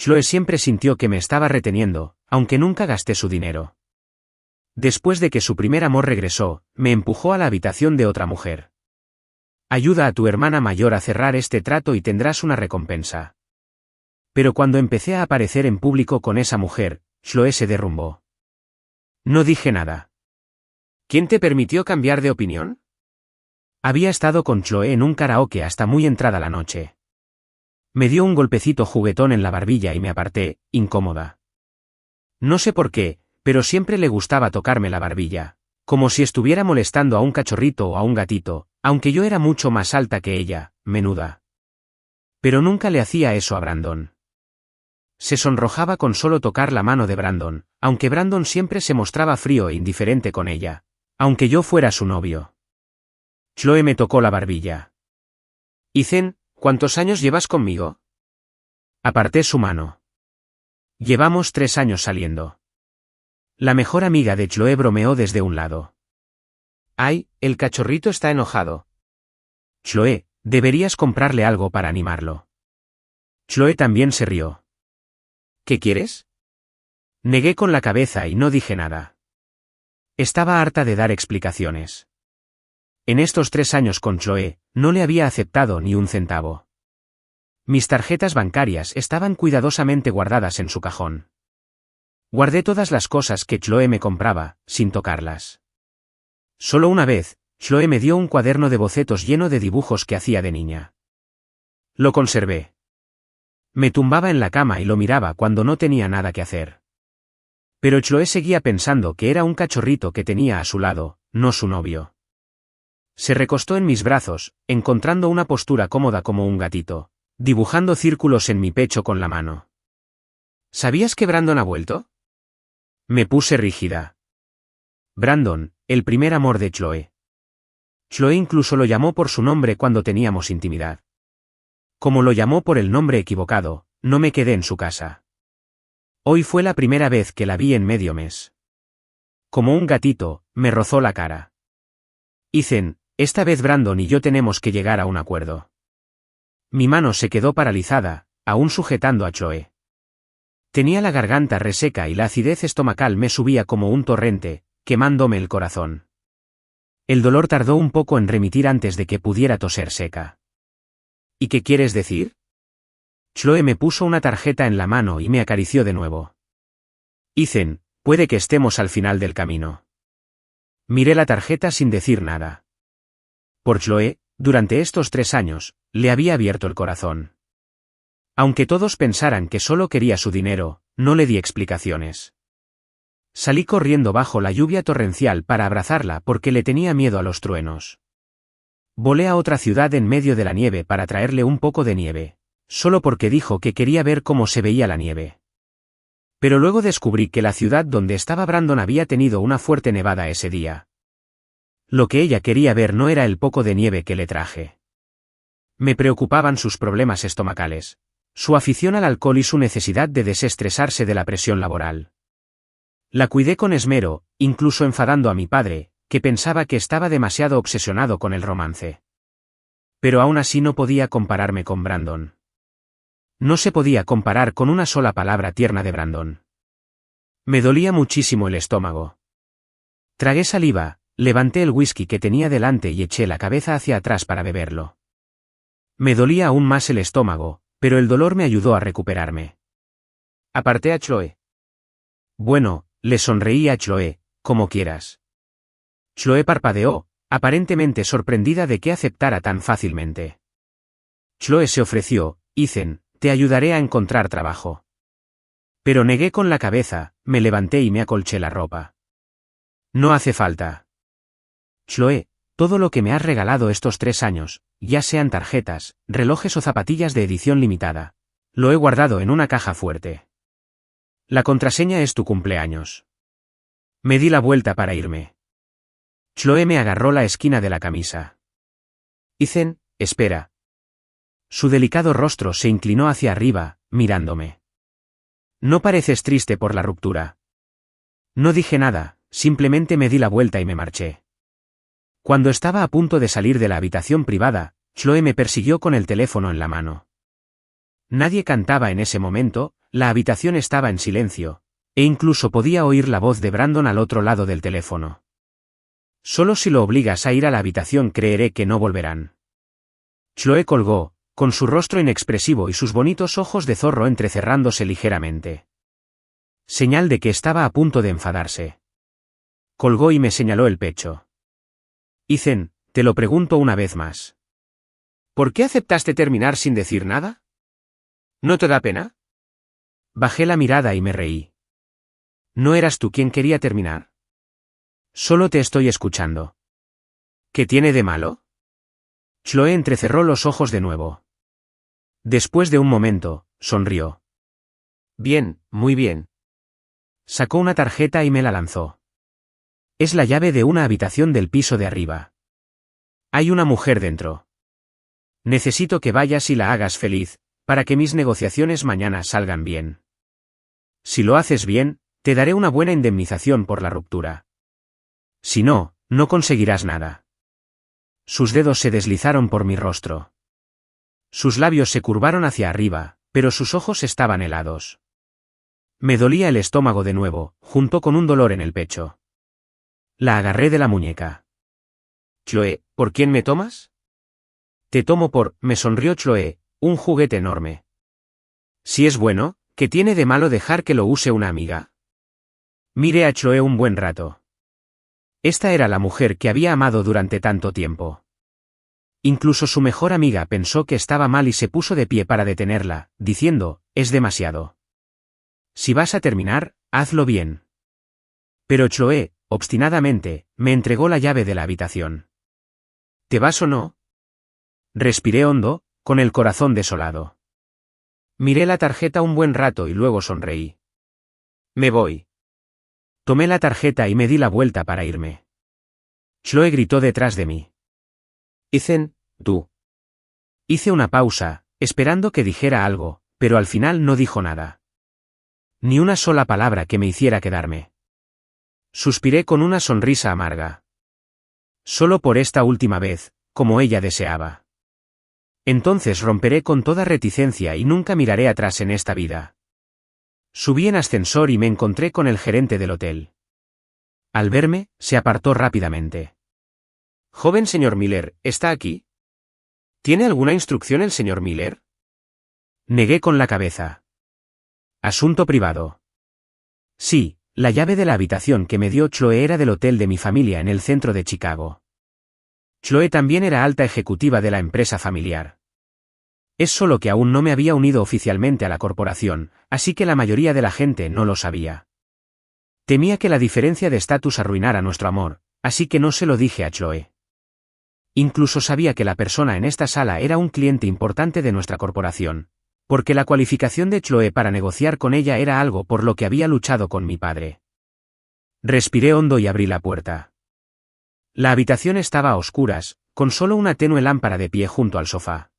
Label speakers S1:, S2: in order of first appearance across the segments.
S1: Chloe siempre sintió que me estaba reteniendo, aunque nunca gasté su dinero. Después de que su primer amor regresó, me empujó a la habitación de otra mujer. Ayuda a tu hermana mayor a cerrar este trato y tendrás una recompensa. Pero cuando empecé a aparecer en público con esa mujer, Chloe se derrumbó. No dije nada.
S2: ¿Quién te permitió cambiar de opinión?
S1: Había estado con Chloe en un karaoke hasta muy entrada la noche. Me dio un golpecito juguetón en la barbilla y me aparté, incómoda. No sé por qué, pero siempre le gustaba tocarme la barbilla, como si estuviera molestando a un cachorrito o a un gatito, aunque yo era mucho más alta que ella, menuda. Pero nunca le hacía eso a Brandon. Se sonrojaba con solo tocar la mano de Brandon, aunque Brandon siempre se mostraba frío e indiferente con ella, aunque yo fuera su novio. Chloe me tocó la barbilla.
S2: Ethan, ¿cuántos años llevas conmigo?
S1: Aparté su mano. Llevamos 3 años saliendo. La mejor amiga de Chloe bromeó desde un lado.
S2: Ay, el cachorrito está enojado.
S1: Chloe, deberías comprarle algo para animarlo. Chloe también se rió.
S2: ¿Qué quieres?
S1: Negué con la cabeza y no dije nada. Estaba harta de dar explicaciones. En estos 3 años con Chloe, no le había aceptado ni un centavo. Mis tarjetas bancarias estaban cuidadosamente guardadas en su cajón. Guardé todas las cosas que Chloe me compraba, sin tocarlas. Solo una vez, Chloe me dio un cuaderno de bocetos lleno de dibujos que hacía de niña. Lo conservé. Me tumbaba en la cama y lo miraba cuando no tenía nada que hacer. Pero Chloe seguía pensando que era un cachorrito que tenía a su lado, no su novio. Se recostó en mis brazos, encontrando una postura cómoda como un gatito, dibujando círculos en mi pecho con la mano.
S2: ¿Sabías que Brandon ha vuelto?
S1: Me puse rígida. Brandon, el primer amor de Chloe. Chloe incluso lo llamó por su nombre cuando teníamos intimidad. Como lo llamó por el nombre equivocado, no me quedé en su casa. Hoy fue la primera vez que la vi en medio mes. Como un gatito, me rozó la cara. Ethan, esta vez Brandon y yo tenemos que llegar a un acuerdo. Mi mano se quedó paralizada, aún sujetando a Chloe. Tenía la garganta reseca y la acidez estomacal me subía como un torrente, quemándome el corazón. El dolor tardó un poco en remitir antes de que pudiera toser seca.
S2: ¿Y qué quieres decir?
S1: Chloe me puso una tarjeta en la mano y me acarició de nuevo. Ethan, puede que estemos al final del camino. Miré la tarjeta sin decir nada. Por Chloe, durante estos 3 años, le había abierto el corazón. Aunque todos pensaran que solo quería su dinero, no le di explicaciones. Salí corriendo bajo la lluvia torrencial para abrazarla porque le tenía miedo a los truenos. Volé a otra ciudad en medio de la nieve para traerle un poco de nieve, solo porque dijo que quería ver cómo se veía la nieve. Pero luego descubrí que la ciudad donde estaba Brandon había tenido una fuerte nevada ese día. Lo que ella quería ver no era el poco de nieve que le traje. Me preocupaban sus problemas estomacales, su afición al alcohol y su necesidad de desestresarse de la presión laboral. La cuidé con esmero, incluso enfadando a mi padre, que pensaba que estaba demasiado obsesionado con el romance. Pero aún así no podía compararme con Brandon. No se podía comparar con una sola palabra tierna de Brandon. Me dolía muchísimo el estómago. Tragué saliva, levanté el whisky que tenía delante y eché la cabeza hacia atrás para beberlo. Me dolía aún más el estómago, pero el dolor me ayudó a recuperarme.
S2: Aparté a Chloe.
S1: Bueno, le sonreí a Chloe, como quieras. Chloe parpadeó, aparentemente sorprendida de que aceptara tan fácilmente. Chloe se ofreció, Ethan, te ayudaré a encontrar trabajo. Pero negué con la cabeza, me levanté y me acolché la ropa. No hace falta. Chloe, todo lo que me has regalado estos 3 años, ya sean tarjetas, relojes o zapatillas de edición limitada, lo he guardado en una caja fuerte. La contraseña es tu cumpleaños. Me di la vuelta para irme. Chloe me agarró la esquina de la camisa. Ethan, espera. Su delicado rostro se inclinó hacia arriba, mirándome. No pareces triste por la ruptura. No dije nada, simplemente me di la vuelta y me marché. Cuando estaba a punto de salir de la habitación privada, Chloe me persiguió con el teléfono en la mano. Nadie cantaba en ese momento, la habitación estaba en silencio, e incluso podía oír la voz de Brandon al otro lado del teléfono. Solo si lo obligas a ir a la habitación creeré que no volverán. Chloe colgó, con su rostro inexpresivo y sus bonitos ojos de zorro entrecerrándose ligeramente. Señal de que estaba a punto de enfadarse. Colgó y me señaló el pecho. Ethan, te lo pregunto una vez más.
S2: ¿Por qué aceptaste terminar sin decir nada? ¿No te da pena?
S1: Bajé la mirada y me reí. ¿No eras tú quien quería terminar? Solo te estoy escuchando.
S2: ¿Qué tiene de malo?
S1: Chloe entrecerró los ojos de nuevo. Después de un momento, sonrió.
S2: Bien, muy bien.
S1: Sacó una tarjeta y me la lanzó. Es la llave de una habitación del piso de arriba. Hay una mujer dentro. Necesito que vayas y la hagas feliz, para que mis negociaciones mañana salgan bien. Si lo haces bien, te daré una buena indemnización por la ruptura. Si no, no conseguirás nada. Sus dedos se deslizaron por mi rostro. Sus labios se curvaron hacia arriba, pero sus ojos estaban helados. Me dolía el estómago de nuevo, junto con un dolor en el pecho. La agarré de la muñeca.
S2: Chloe, ¿por quién me tomas?
S1: Te tomo por, me sonrió Chloe, un juguete enorme.
S2: Si es bueno, ¿qué tiene de malo dejar que lo use una amiga?
S1: Miré a Chloe un buen rato. Esta era la mujer que había amado durante tanto tiempo. Incluso su mejor amiga pensó que estaba mal y se puso de pie para detenerla, diciendo, es demasiado. Si vas a terminar, hazlo bien. Pero Chloe, obstinadamente, me entregó la llave de la habitación.
S2: ¿Te vas o no?
S1: Respiré hondo, con el corazón desolado. Miré la tarjeta un buen rato y luego sonreí.
S2: Me voy.
S1: Tomé la tarjeta y me di la vuelta para irme. Chloe gritó detrás de mí.
S2: Ethan, tú.
S1: Hice una pausa, esperando que dijera algo, pero al final no dijo nada. Ni una sola palabra que me hiciera quedarme. Suspiré con una sonrisa amarga. Solo por esta última vez, como ella deseaba. Entonces romperé con toda reticencia y nunca miraré atrás en esta vida. Subí en ascensor y me encontré con el gerente del hotel. Al verme, se apartó rápidamente.
S2: Joven señor Miller, ¿está aquí? ¿Tiene alguna instrucción el señor Miller?
S1: Negué con la cabeza. Asunto privado. Sí, la llave de la habitación que me dio Chloe era del hotel de mi familia en el centro de Chicago. Chloe también era alta ejecutiva de la empresa familiar. Es solo que aún no me había unido oficialmente a la corporación, así que la mayoría de la gente no lo sabía. Temía que la diferencia de estatus arruinara nuestro amor, así que no se lo dije a Chloe. Incluso sabía que la persona en esta sala era un cliente importante de nuestra corporación, porque la cualificación de Chloe para negociar con ella era algo por lo que había luchado con mi padre. Respiré hondo y abrí la puerta. La habitación estaba a oscuras, con solo una tenue lámpara de pie junto al sofá.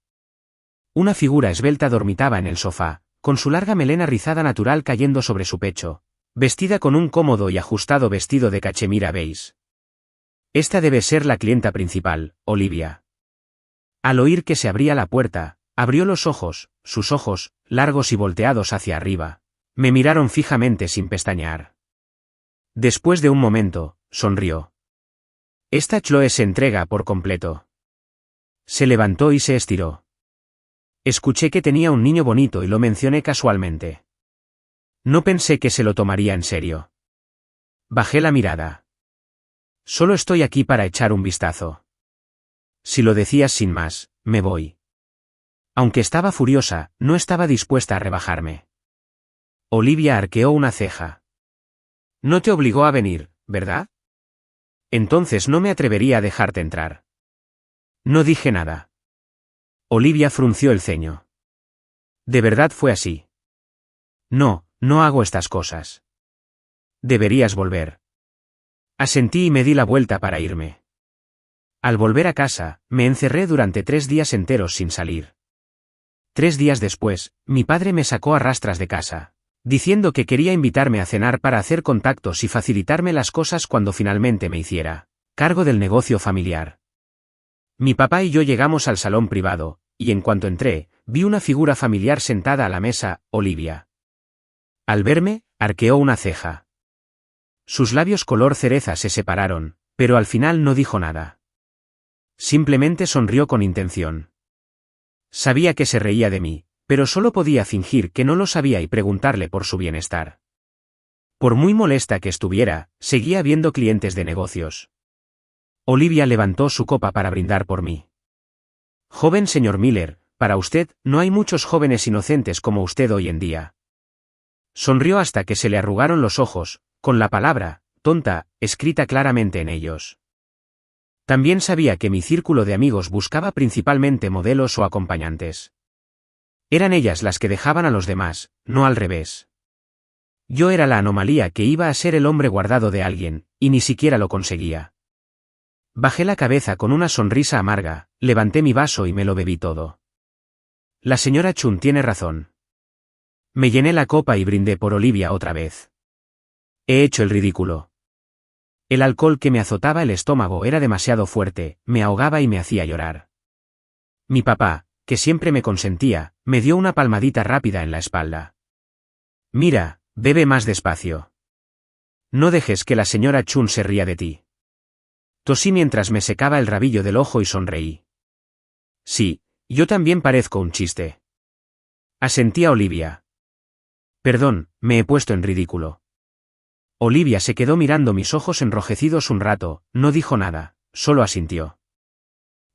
S1: Una figura esbelta dormitaba en el sofá, con su larga melena rizada natural cayendo sobre su pecho, vestida con un cómodo y ajustado vestido de cachemira beige. Esta debe ser la clienta principal, Olivia. Al oír que se abría la puerta, abrió los ojos, sus ojos, largos y volteados hacia arriba, me miraron fijamente sin pestañear. Después de un momento, sonrió. Esta Chloe se entrega por completo. Se levantó y se estiró. Escuché que tenía un niño bonito y lo mencioné casualmente. No pensé que se lo tomaría en serio. Bajé la mirada. Solo estoy aquí para echar un vistazo. Si lo decías sin más, me voy. Aunque estaba furiosa, no estaba dispuesta a rebajarme. Olivia arqueó una ceja.
S2: No te obligó a venir, ¿verdad?
S1: Entonces no me atrevería a dejarte entrar. No dije nada. Olivia frunció el ceño. ¿De verdad fue así? No, no hago estas cosas. Deberías volver. Asentí y me di la vuelta para irme. Al volver a casa, me encerré durante 3 días enteros sin salir. 3 días después, mi padre me sacó a rastras de casa, diciendo que quería invitarme a cenar para hacer contactos y facilitarme las cosas cuando finalmente me hiciera cargo del negocio familiar. Mi papá y yo llegamos al salón privado, y en cuanto entré, vi una figura familiar sentada a la mesa, Olivia. Al verme, arqueó una ceja. Sus labios color cereza se separaron, pero al final no dijo nada. Simplemente sonrió con intención. Sabía que se reía de mí, pero solo podía fingir que no lo sabía y preguntarle por su bienestar. Por muy molesta que estuviera, seguía viendo clientes de negocios. Olivia levantó su copa para brindar por mí. Joven señor Miller, para usted, no hay muchos jóvenes inocentes como usted hoy en día. Sonrió hasta que se le arrugaron los ojos, con la palabra, tonta, escrita claramente en ellos. También sabía que mi círculo de amigos buscaba principalmente modelos o acompañantes. Eran ellas las que dejaban a los demás, no al revés. Yo era la anomalía que iba a ser el hombre guardado de alguien, y ni siquiera lo conseguía. Bajé la cabeza con una sonrisa amarga, levanté mi vaso y me lo bebí todo. La señora Chun tiene razón. Me llené la copa y brindé por Olivia otra vez. He hecho el ridículo. El alcohol que me azotaba el estómago era demasiado fuerte, me ahogaba y me hacía llorar. Mi papá, que siempre me consentía, me dio una palmadita rápida en la espalda. Mira, bebe más despacio. No dejes que la señora Chun se ría de ti. Tosí mientras me secaba el rabillo del ojo y sonreí. Sí, yo también parezco un chiste. Asentía Olivia. Perdón, me he puesto en ridículo. Olivia se quedó mirando mis ojos enrojecidos un rato, no dijo nada, solo asintió.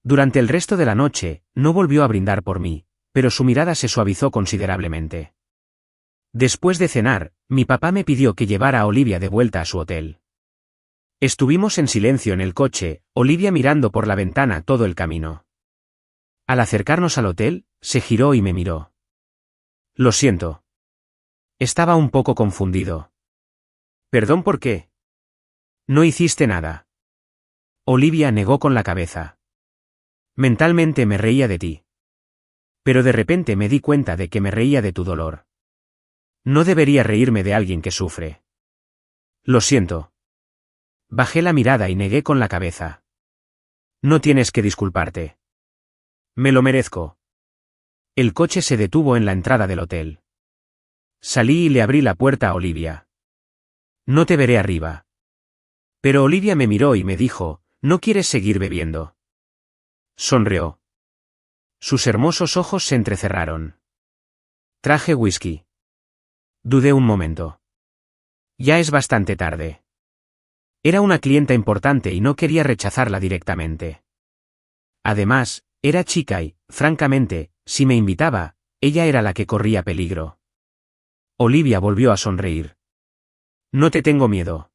S1: Durante el resto de la noche, no volvió a brindar por mí, pero su mirada se suavizó considerablemente. Después de cenar, mi papá me pidió que llevara a Olivia de vuelta a su hotel. Estuvimos en silencio en el coche, Olivia mirando por la ventana todo el camino. Al acercarnos al hotel, se giró y me miró. Lo siento. Estaba un poco confundido. ¿Perdón por qué? No hiciste nada. Olivia negó con la cabeza. Mentalmente me reía de ti. Pero de repente me di cuenta de que me reía de tu dolor. No debería reírme de alguien que sufre. Lo siento. Bajé la mirada y negué con la cabeza. No tienes que disculparte. Me lo merezco. El coche se detuvo en la entrada del hotel. Salí y le abrí la puerta a Olivia. No te veré arriba. Pero Olivia me miró y me dijo, ¿no quieres seguir bebiendo? Sonrió. Sus hermosos ojos se entrecerraron. Traje whisky. Dudé un momento. Ya es bastante tarde. Era una clienta importante y no quería rechazarla directamente. Además, era chica y, francamente, si me invitaba, ella era la que corría peligro. Olivia volvió a sonreír. No te tengo miedo.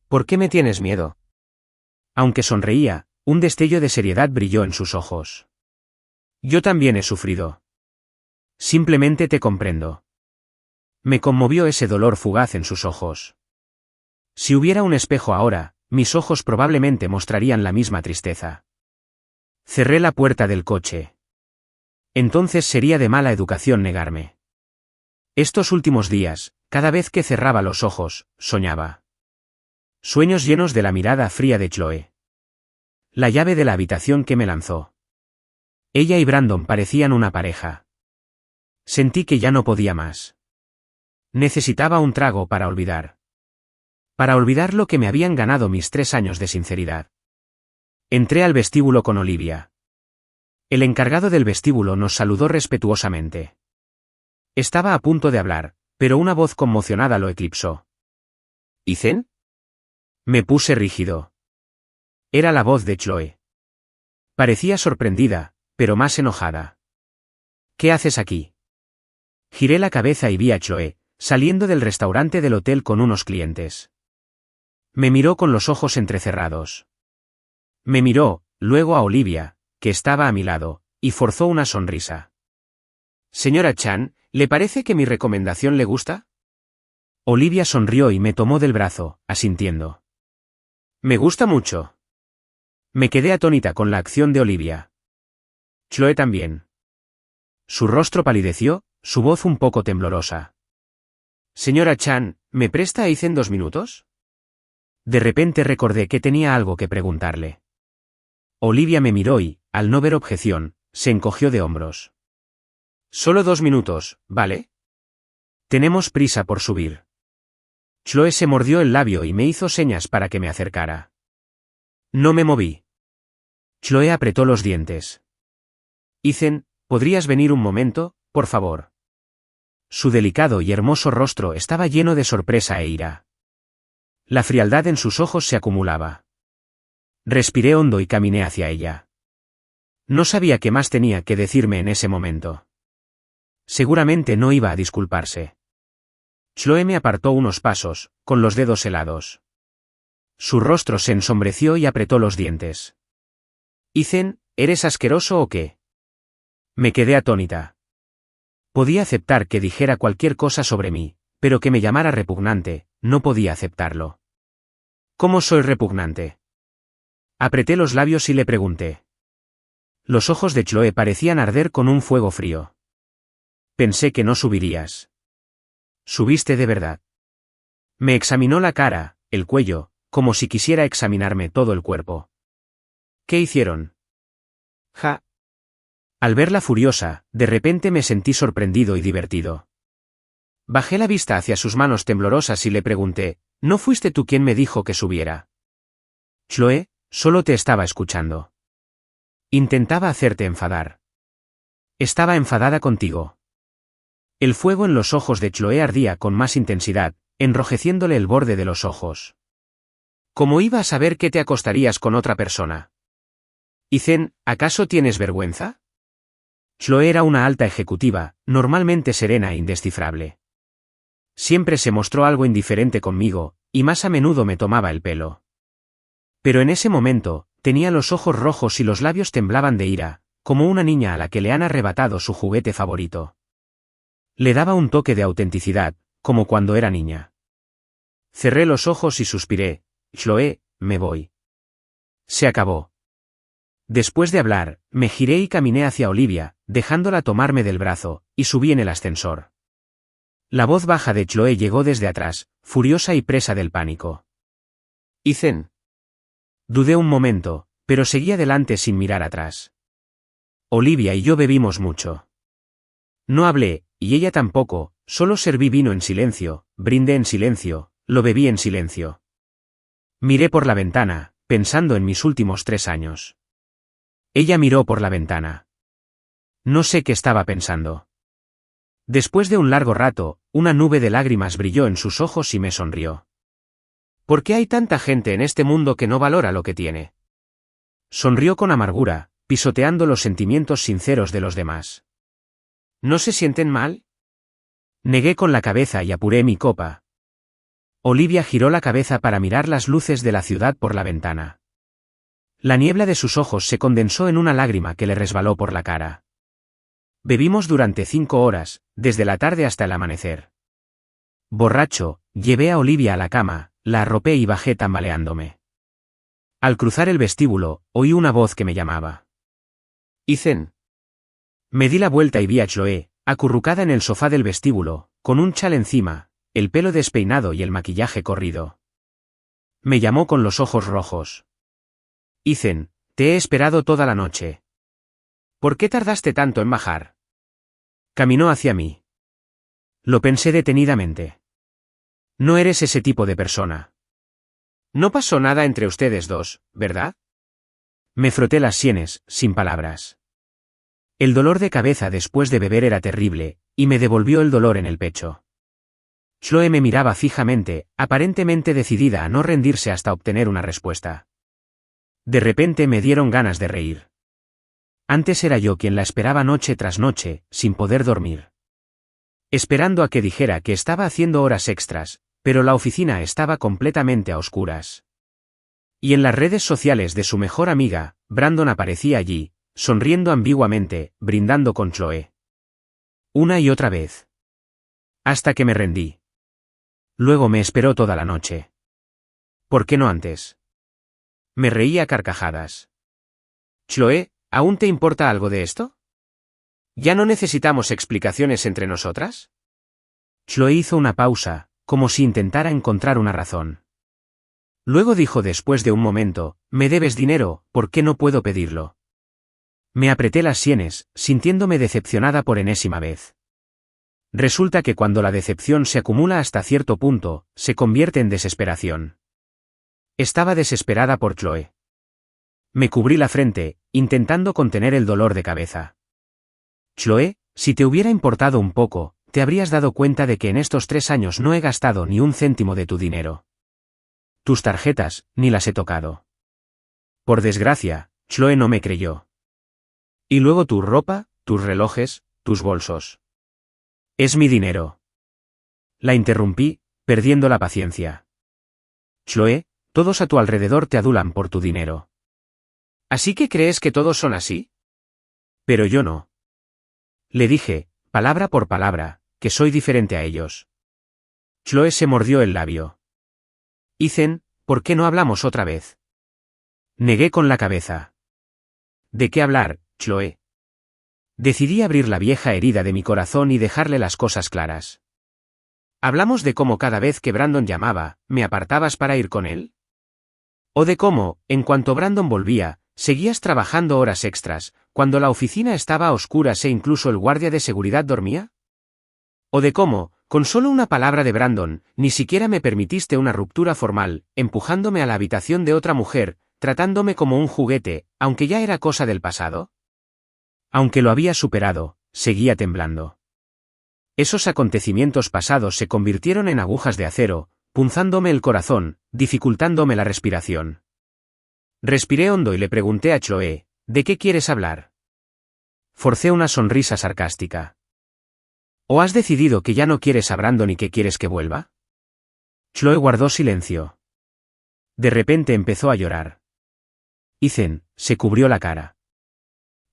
S1: ¿Por qué me tienes miedo? Aunque sonreía, un destello de seriedad brilló en sus ojos. Yo también he sufrido. Simplemente te comprendo. Me conmovió ese dolor fugaz en sus ojos. Si hubiera un espejo ahora, mis ojos probablemente mostrarían la misma tristeza. Cerré la puerta del coche. Entonces sería de mala educación negarme. Estos últimos días, cada vez que cerraba los ojos, soñaba. Sueños llenos de la mirada fría de Chloe. La llave de la habitación que me lanzó. Ella y Brandon parecían una pareja. Sentí que ya no podía más. Necesitaba un trago para olvidar. Para olvidar lo que me habían ganado mis 3 años de sinceridad. Entré al vestíbulo con Olivia. El encargado del vestíbulo nos saludó respetuosamente. Estaba a punto de hablar, pero una voz conmocionada lo eclipsó. ¿Ethan? Me puse rígido. Era la voz de Chloe. Parecía sorprendida, pero más enojada. ¿Qué haces aquí? Giré la cabeza y vi a Chloe, saliendo del restaurante del hotel con unos clientes. Me miró con los ojos entrecerrados. Me miró, luego a Olivia, que estaba a mi lado, y forzó una sonrisa. Señora Chan, ¿le parece que mi recomendación le gusta? Olivia sonrió y me tomó del brazo, asintiendo. Me gusta mucho. Me quedé atónita con la acción de Olivia. Chloe también. Su rostro palideció, su voz un poco temblorosa. Señora Chan, ¿me presta a Ethan 2 minutos? De repente recordé que tenía algo que preguntarle. Olivia me miró y, al no ver objeción, se encogió de hombros. Solo 2 minutos, ¿vale? Tenemos prisa por subir. Chloe se mordió el labio y me hizo señas para que me acercara. No me moví. Chloe apretó los dientes. Ethan, ¿podrías venir un momento, por favor? Su delicado y hermoso rostro estaba lleno de sorpresa e ira. La frialdad en sus ojos se acumulaba. Respiré hondo y caminé hacia ella. No sabía qué más tenía que decirme en ese momento. Seguramente no iba a disculparse. Chloe me apartó unos pasos, con los dedos helados. Su rostro se ensombreció y apretó los dientes. Ethan, ¿eres asqueroso o qué? Me quedé atónita. Podía aceptar que dijera cualquier cosa sobre mí, pero que me llamara repugnante, no podía aceptarlo. ¿Cómo soy repugnante? Apreté los labios y le pregunté. Los ojos de Chloe parecían arder con un fuego frío. Pensé que no subirías. ¿Subiste de verdad? Me examinó la cara, el cuello, como si quisiera examinarme todo el cuerpo. ¿Qué hicieron? Ja. Al verla furiosa, de repente me sentí sorprendido y divertido. Bajé la vista hacia sus manos temblorosas y le pregunté, ¿no fuiste tú quien me dijo que subiera? Chloe, solo te estaba escuchando. Intentaba hacerte enfadar. Estaba enfadada contigo. El fuego en los ojos de Chloe ardía con más intensidad, enrojeciéndole el borde de los ojos. ¿Cómo iba a saber que te acostarías con otra persona? Ethan, ¿acaso tienes vergüenza? Chloe era una alta ejecutiva, normalmente serena e indescifrable. Siempre se mostró algo indiferente conmigo, y más a menudo me tomaba el pelo. Pero en ese momento, tenía los ojos rojos y los labios temblaban de ira, como una niña a la que le han arrebatado su juguete favorito. Le daba un toque de autenticidad, como cuando era niña. Cerré los ojos y suspiré, Chloe, me voy. Se acabó. Después de hablar, me giré y caminé hacia Olivia, dejándola tomarme del brazo, y subí en el ascensor. La voz baja de Chloe llegó desde atrás, furiosa y presa del pánico. Ethan. Dudé un momento, pero seguí adelante sin mirar atrás. Olivia y yo bebimos mucho. No hablé, y ella tampoco, solo serví vino en silencio, brindé en silencio, lo bebí en silencio. Miré por la ventana, pensando en mis últimos 3 años. Ella miró por la ventana. No sé qué estaba pensando. Después de un largo rato, una nube de lágrimas brilló en sus ojos y me sonrió. ¿Por qué hay tanta gente en este mundo que no valora lo que tiene? Sonrió con amargura, pisoteando los sentimientos sinceros de los demás. ¿No se sienten mal? Negué con la cabeza y apuré mi copa. Olivia giró la cabeza para mirar las luces de la ciudad por la ventana. La niebla de sus ojos se condensó en una lágrima que le resbaló por la cara. Bebimos durante 5 horas, desde la tarde hasta el amanecer. Borracho, llevé a Olivia a la cama, la arropé y bajé tambaleándome. Al cruzar el vestíbulo, oí una voz que me llamaba. Ethan. Me di la vuelta y vi a Chloe, acurrucada en el sofá del vestíbulo, con un chal encima, el pelo despeinado y el maquillaje corrido. Me llamó con los ojos rojos. Ethan, te he esperado toda la noche. ¿Por qué tardaste tanto en bajar? Caminó hacia mí. Lo pensé detenidamente. No eres ese tipo de persona. No pasó nada entre ustedes dos, ¿verdad? Me froté las sienes, sin palabras. El dolor de cabeza después de beber era terrible, y me devolvió el dolor en el pecho. Chloe me miraba fijamente, aparentemente decidida a no rendirse hasta obtener una respuesta. De repente me dieron ganas de reír. Antes era yo quien la esperaba noche tras noche, sin poder dormir. Esperando a que dijera que estaba haciendo horas extras, pero la oficina estaba completamente a oscuras. Y en las redes sociales de su mejor amiga, Brandon aparecía allí, sonriendo ambiguamente, brindando con Chloe. Una y otra vez. Hasta que me rendí. Luego me esperó toda la noche. ¿Por qué no antes? Me reí a carcajadas. Chloe, ¿aún te importa algo de esto? ¿Ya no necesitamos explicaciones entre nosotras? Chloe hizo una pausa, como si intentara encontrar una razón. Luego dijo después de un momento, me debes dinero, ¿por qué no puedo pedirlo? Me apreté las sienes, sintiéndome decepcionada por enésima vez. Resulta que cuando la decepción se acumula hasta cierto punto, se convierte en desesperación. Estaba desesperada por Chloe. Me cubrí la frente, intentando contener el dolor de cabeza. Chloe, si te hubiera importado un poco, te habrías dado cuenta de que en estos 3 años no he gastado ni un céntimo de tu dinero. Tus tarjetas, ni las he tocado. Por desgracia, Chloe no me creyó. Y luego tu ropa, tus relojes, tus bolsos. Es mi dinero. La interrumpí, perdiendo la paciencia. Chloe, todos a tu alrededor te adulan por tu dinero.
S2: ¿Así que crees que todos son así?
S1: Pero yo no. Le dije, palabra por palabra, que soy diferente a ellos. Chloe se mordió el labio.
S2: Ethan, ¿por qué no hablamos otra vez?
S1: Negué con la cabeza.
S2: ¿De qué hablar, Chloe?
S1: Decidí abrir la vieja herida de mi corazón y dejarle las cosas claras.
S2: ¿Hablamos de cómo cada vez que Brandon llamaba, me apartabas para ir con él? ¿O de cómo, en cuanto Brandon volvía, seguías trabajando horas extras, cuando la oficina estaba a oscuras e incluso el guardia de seguridad dormía? ¿O de cómo, con solo una palabra de Brandon, ni siquiera me permitiste una ruptura formal, empujándome a la habitación de otra mujer, tratándome como un juguete, aunque ya era cosa del pasado?
S1: Aunque lo había superado, seguía temblando. Esos acontecimientos pasados se convirtieron en agujas de acero, punzándome el corazón, dificultándome la respiración. Respiré hondo y le pregunté a Chloe, ¿de qué quieres hablar? Forcé una sonrisa sarcástica. ¿O has decidido que ya no quieres a Brandon y que quieres que vuelva? Chloe guardó silencio. De repente empezó a llorar. Ethan, se cubrió la cara.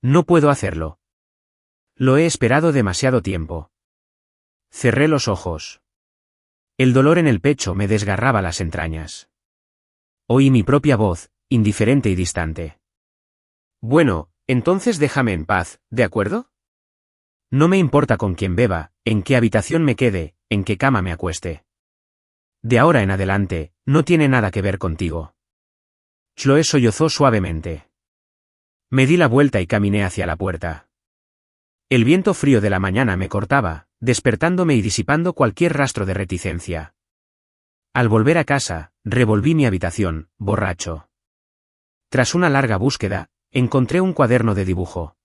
S1: No puedo hacerlo. Lo he esperado demasiado tiempo. Cerré los ojos. El dolor en el pecho me desgarraba las entrañas. Oí mi propia voz, indiferente y distante.
S2: Bueno, entonces déjame en paz, ¿de acuerdo?
S1: No me importa con quién beba, en qué habitación me quede, en qué cama me acueste. De ahora en adelante, no tiene nada que ver contigo. Chloe sollozó suavemente. Me di la vuelta y caminé hacia la puerta. El viento frío de la mañana me cortaba, despertándome y disipando cualquier rastro de reticencia. Al volver a casa, revolví mi habitación, borracho. Tras una larga búsqueda, encontré un cuaderno de dibujo.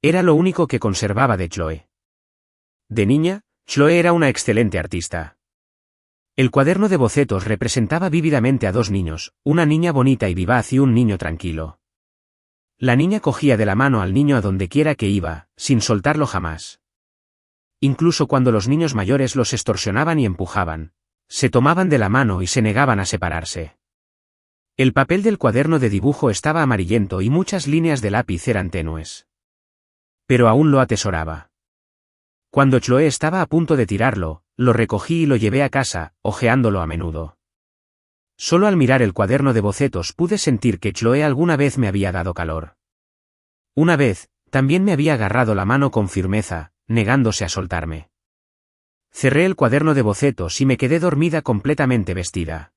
S1: Era lo único que conservaba de Chloe. De niña, Chloe era una excelente artista. El cuaderno de bocetos representaba vívidamente a 2 niños, una niña bonita y vivaz y un niño tranquilo. La niña cogía de la mano al niño a donde quiera que iba, sin soltarlo jamás. Incluso cuando los niños mayores los extorsionaban y empujaban, se tomaban de la mano y se negaban a separarse. El papel del cuaderno de dibujo estaba amarillento y muchas líneas de lápiz eran tenues. Pero aún lo atesoraba. Cuando Chloe estaba a punto de tirarlo, lo recogí y lo llevé a casa, hojeándolo a menudo. Solo al mirar el cuaderno de bocetos pude sentir que Chloe alguna vez me había dado calor. Una vez, también me había agarrado la mano con firmeza, negándose a soltarme. Cerré el cuaderno de bocetos y me quedé dormida completamente vestida.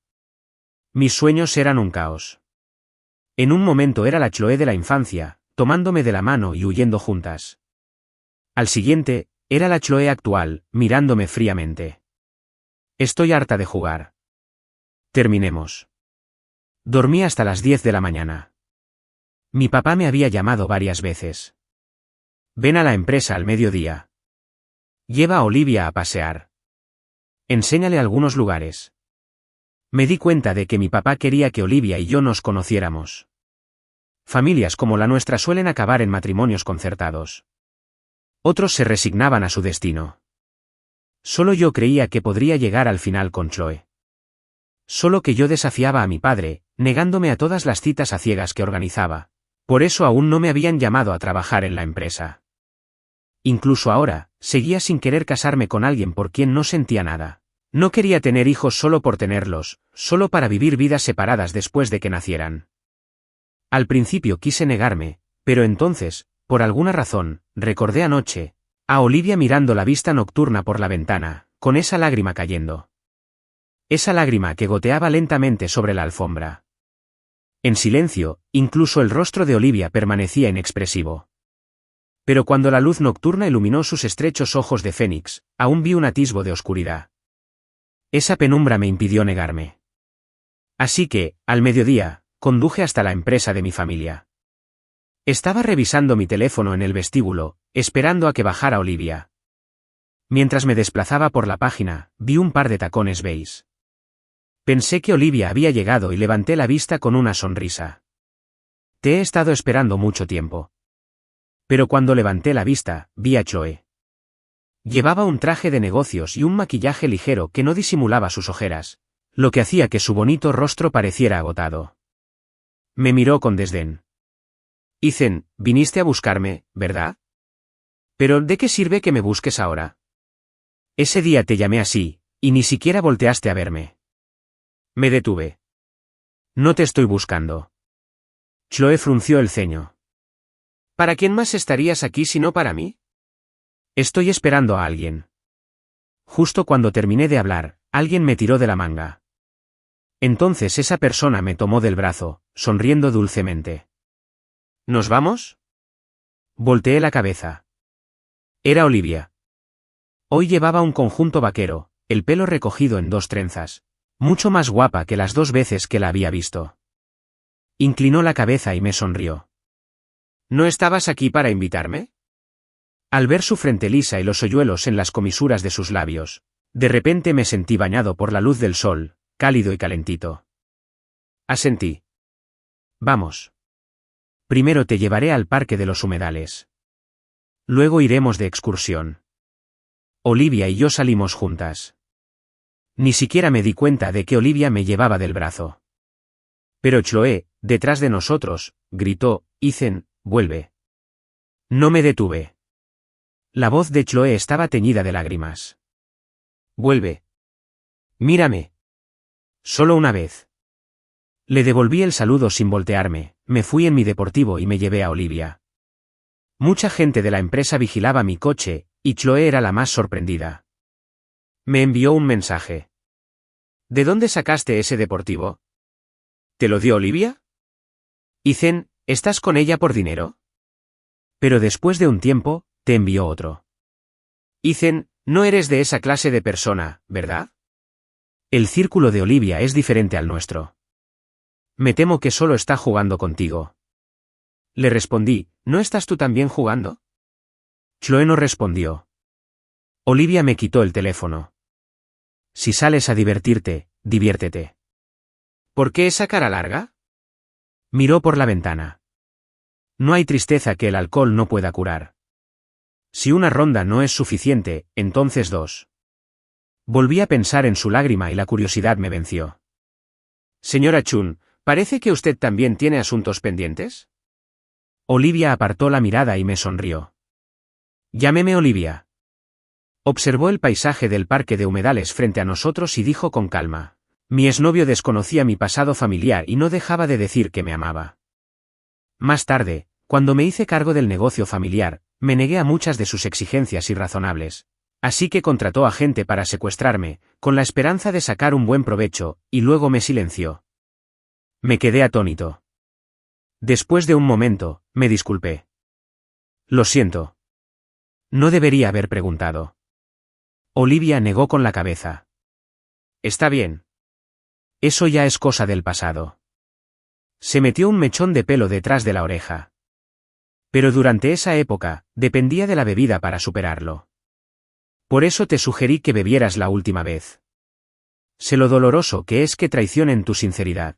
S1: Mis sueños eran un caos. En un momento era la Chloe de la infancia, tomándome de la mano y huyendo juntas. Al siguiente, era la Chloe actual, mirándome fríamente. Estoy harta de jugar. Terminemos. Dormí hasta las 10 de la mañana. Mi papá me había llamado varias veces. Ven a la empresa al mediodía. Lleva a Olivia a pasear. Enséñale algunos lugares. Me di cuenta de que mi papá quería que Olivia y yo nos conociéramos. Familias como la nuestra suelen acabar en matrimonios concertados. Otros se resignaban a su destino. Solo yo creía que podría llegar al final con Chloe. Solo que yo desafiaba a mi padre, negándome a todas las citas a ciegas que organizaba. Por eso aún no me habían llamado a trabajar en la empresa. Incluso ahora, seguía sin querer casarme con alguien por quien no sentía nada. No quería tener hijos solo por tenerlos, solo para vivir vidas separadas después de que nacieran. Al principio quise negarme, pero entonces, por alguna razón, recordé anoche, a Olivia mirando la vista nocturna por la ventana, con esa lágrima cayendo. Esa lágrima que goteaba lentamente sobre la alfombra. En silencio, incluso el rostro de Olivia permanecía inexpresivo. Pero cuando la luz nocturna iluminó sus estrechos ojos de fénix, aún vi un atisbo de oscuridad. Esa penumbra me impidió negarme. Así que, al mediodía, conduje hasta la empresa de mi familia. Estaba revisando mi teléfono en el vestíbulo, esperando a que bajara Olivia. Mientras me desplazaba por la página, vi un par de tacones beige. Pensé que Olivia había llegado y levanté la vista con una sonrisa. Te he estado esperando mucho tiempo. Pero cuando levanté la vista, vi a Chloe. Llevaba un traje de negocios y un maquillaje ligero que no disimulaba sus ojeras, lo que hacía que su bonito rostro pareciera agotado. Me miró con desdén. Ethan, viniste a buscarme, ¿verdad? Pero ¿de qué sirve que me busques ahora? Ese día te llamé así, y ni siquiera volteaste a verme. Me detuve. No te estoy buscando. Chloe frunció el ceño. ¿Para quién más estarías aquí si no para mí? Estoy esperando a alguien. Justo cuando terminé de hablar, alguien me tiró de la manga. Entonces esa persona me tomó del brazo, sonriendo dulcemente. ¿Nos vamos? Volteé la cabeza. Era Olivia. Hoy llevaba un conjunto vaquero, el pelo recogido en 2 trenzas, mucho más guapa que las 2 veces que la había visto. Inclinó la cabeza y me sonrió. ¿No estabas aquí para invitarme? Al ver su frente lisa y los hoyuelos en las comisuras de sus labios, de repente me sentí bañado por la luz del sol, cálido y calentito. Asentí. Vamos. Primero te llevaré al Parque de los Humedales. Luego iremos de excursión. Olivia y yo salimos juntas. Ni siquiera me di cuenta de que Olivia me llevaba del brazo. Pero Chloe, detrás de nosotros, gritó, Ethan, vuelve. No me detuve. La voz de Chloe estaba teñida de lágrimas. Vuelve. Mírame. Solo una vez. Le devolví el saludo sin voltearme, me fui en mi deportivo y me llevé a Olivia. Mucha gente de la empresa vigilaba mi coche, y Chloe era la más sorprendida. Me envió un mensaje. ¿De dónde sacaste ese deportivo? ¿Te lo dio Olivia? Ethan, ¿estás con ella por dinero? Pero después de un tiempo, te envió otro. Ethan, no eres de esa clase de persona, ¿verdad? El círculo de Olivia es diferente al nuestro. Me temo que solo está jugando contigo. Le respondí, ¿no estás tú también jugando? Chloe no respondió. Olivia me quitó el teléfono. Si sales a divertirte, diviértete. ¿Por qué esa cara larga? Miró por la ventana. No hay tristeza que el alcohol no pueda curar. Si una ronda no es suficiente, entonces 2. Volví a pensar en su lágrima y la curiosidad me venció. Señora Chun, ¿parece que usted también tiene asuntos pendientes? Olivia apartó la mirada y me sonrió. Llámeme Olivia. Observó el paisaje del parque de humedales frente a nosotros y dijo con calma. Mi exnovio desconocía mi pasado familiar y no dejaba de decir que me amaba. Más tarde, cuando me hice cargo del negocio familiar, me negué a muchas de sus exigencias irrazonables. Así que contrató a gente para secuestrarme, con la esperanza de sacar un buen provecho, y luego me silenció. Me quedé atónito. Después de un momento, me disculpé. Lo siento. No debería haber preguntado. Olivia negó con la cabeza. Está bien. Eso ya es cosa del pasado. Se metió un mechón de pelo detrás de la oreja. Pero durante esa época, dependía de la bebida para superarlo. Por eso te sugerí que bebieras la última vez. Sé lo doloroso que es que traicionen tu sinceridad.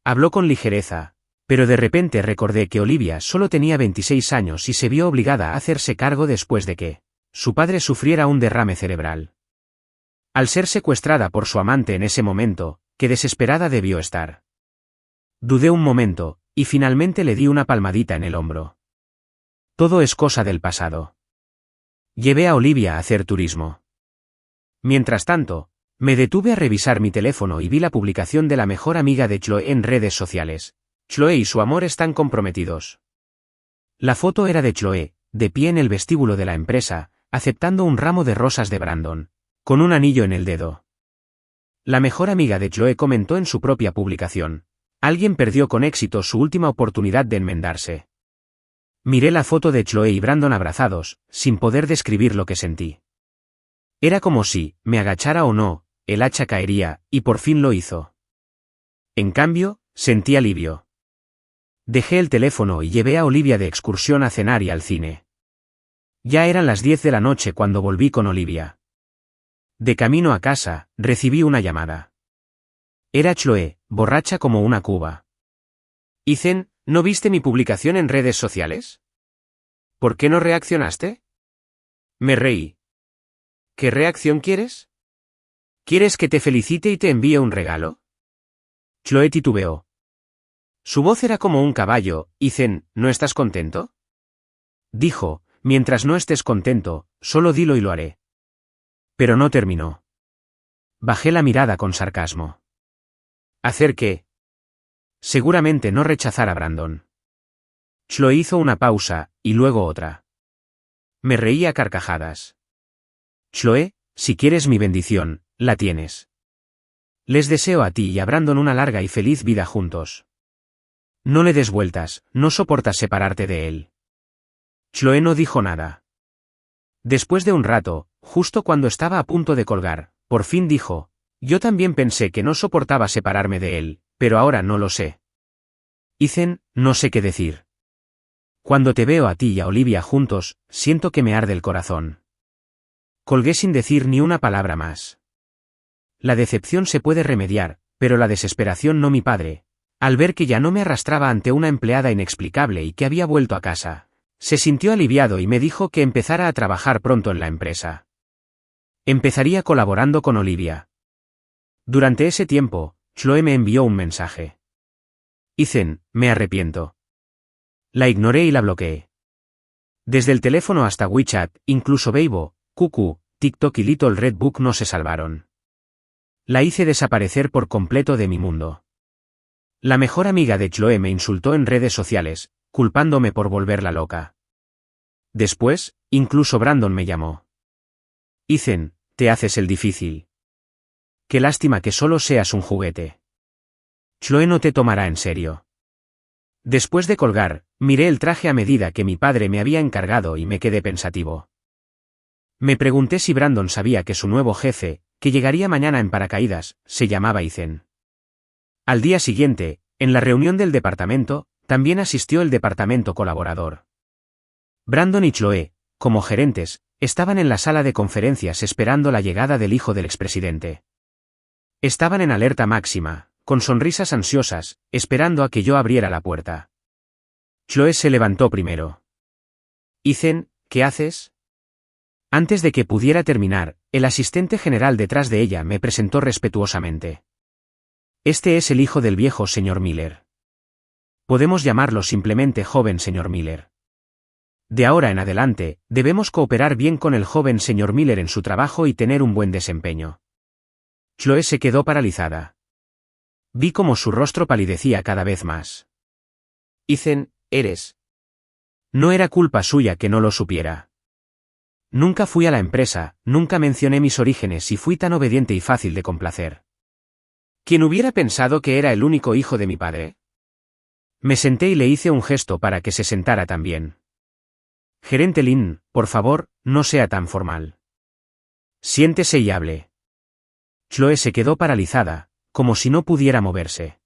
S1: Habló con ligereza, pero de repente recordé que Olivia solo tenía 26 años y se vio obligada a hacerse cargo después de que su padre sufriera un derrame cerebral. Al ser secuestrada por su amante en ese momento, qué desesperada debió estar. Dudé un momento, y finalmente le di una palmadita en el hombro. Todo es cosa del pasado. Llevé a Olivia a hacer turismo. Mientras tanto, me detuve a revisar mi teléfono y vi la publicación de la mejor amiga de Chloe en redes sociales. Chloe y su amor están comprometidos. La foto era de Chloe, de pie en el vestíbulo de la empresa, aceptando un ramo de rosas de Brandon, con un anillo en el dedo. La mejor amiga de Chloe comentó en su propia publicación. Alguien perdió con éxito su última oportunidad de enmendarse. Miré la foto de Chloe y Brandon abrazados, sin poder describir lo que sentí. Era como si, me agachara o no, el hacha caería, y por fin lo hizo. En cambio, sentí alivio. Dejé el teléfono y llevé a Olivia de excursión a cenar y al cine. Ya eran las 10 de la noche cuando volví con Olivia. De camino a casa, recibí una llamada. Era Chloe, borracha como una cuba. Ethan, ¿no viste mi publicación en redes sociales? ¿Por qué no reaccionaste? Me reí. ¿Qué reacción quieres? ¿Quieres que te felicite y te envíe un regalo? Chloe titubeó. Su voz era como un caballo. Ethan, ¿no estás contento? Dijo, mientras no estés contento, solo dilo y lo haré. Pero no terminó. Bajé la mirada con sarcasmo. ¿Hacer qué? Seguramente no rechazar a Brandon. Chloe hizo una pausa, y luego otra. Me reí a carcajadas. Chloe, si quieres mi bendición, la tienes. Les deseo a ti y a Brandon una larga y feliz vida juntos. No le des vueltas, no soportas separarte de él. Chloe no dijo nada. Después de un rato, justo cuando estaba a punto de colgar, por fin dijo, yo también pensé que no soportaba separarme de él, pero ahora no lo sé. Ethan, no sé qué decir. Cuando te veo a ti y a Olivia juntos, siento que me arde el corazón. Colgué sin decir ni una palabra más. La decepción se puede remediar, pero la desesperación no, mi padre. Al ver que ya no me arrastraba ante una empleada inexplicable y que había vuelto a casa, se sintió aliviado y me dijo que empezara a trabajar pronto en la empresa. Empezaría colaborando con Olivia. Durante ese tiempo, Chloe me envió un mensaje. Ethan, me arrepiento. La ignoré y la bloqueé. Desde el teléfono hasta WeChat, incluso Weibo, QQ, TikTok y Little Red Book no se salvaron. La hice desaparecer por completo de mi mundo. La mejor amiga de Chloe me insultó en redes sociales, culpándome por volverla loca. Después, incluso Brandon me llamó. Ethan, te haces el difícil. Qué lástima que solo seas un juguete. Chloe no te tomará en serio. Después de colgar, miré el traje a medida que mi padre me había encargado y me quedé pensativo. Me pregunté si Brandon sabía que su nuevo jefe, que llegaría mañana en paracaídas, se llamaba Ethan. Al día siguiente, en la reunión del departamento, también asistió el departamento colaborador. Brandon y Chloe, como gerentes, estaban en la sala de conferencias esperando la llegada del hijo del expresidente. Estaban en alerta máxima, con sonrisas ansiosas, esperando a que yo abriera la puerta. Chloe se levantó primero. Ethan, ¿qué haces? Antes de que pudiera terminar, el asistente general detrás de ella me presentó respetuosamente. Este es el hijo del viejo señor Miller. Podemos llamarlo simplemente joven señor Miller. De ahora en adelante, debemos cooperar bien con el joven señor Miller en su trabajo y tener un buen desempeño. Chloe se quedó paralizada. Vi cómo su rostro palidecía cada vez más. Ethan, eres. No era culpa suya que no lo supiera. Nunca fui a la empresa, nunca mencioné mis orígenes y fui tan obediente y fácil de complacer. ¿Quién hubiera pensado que era el único hijo de mi padre? Me senté y le hice un gesto para que se sentara también. Gerente Lin, por favor, no sea tan formal. Siéntese y hable. Chloe se quedó paralizada, como si no pudiera moverse.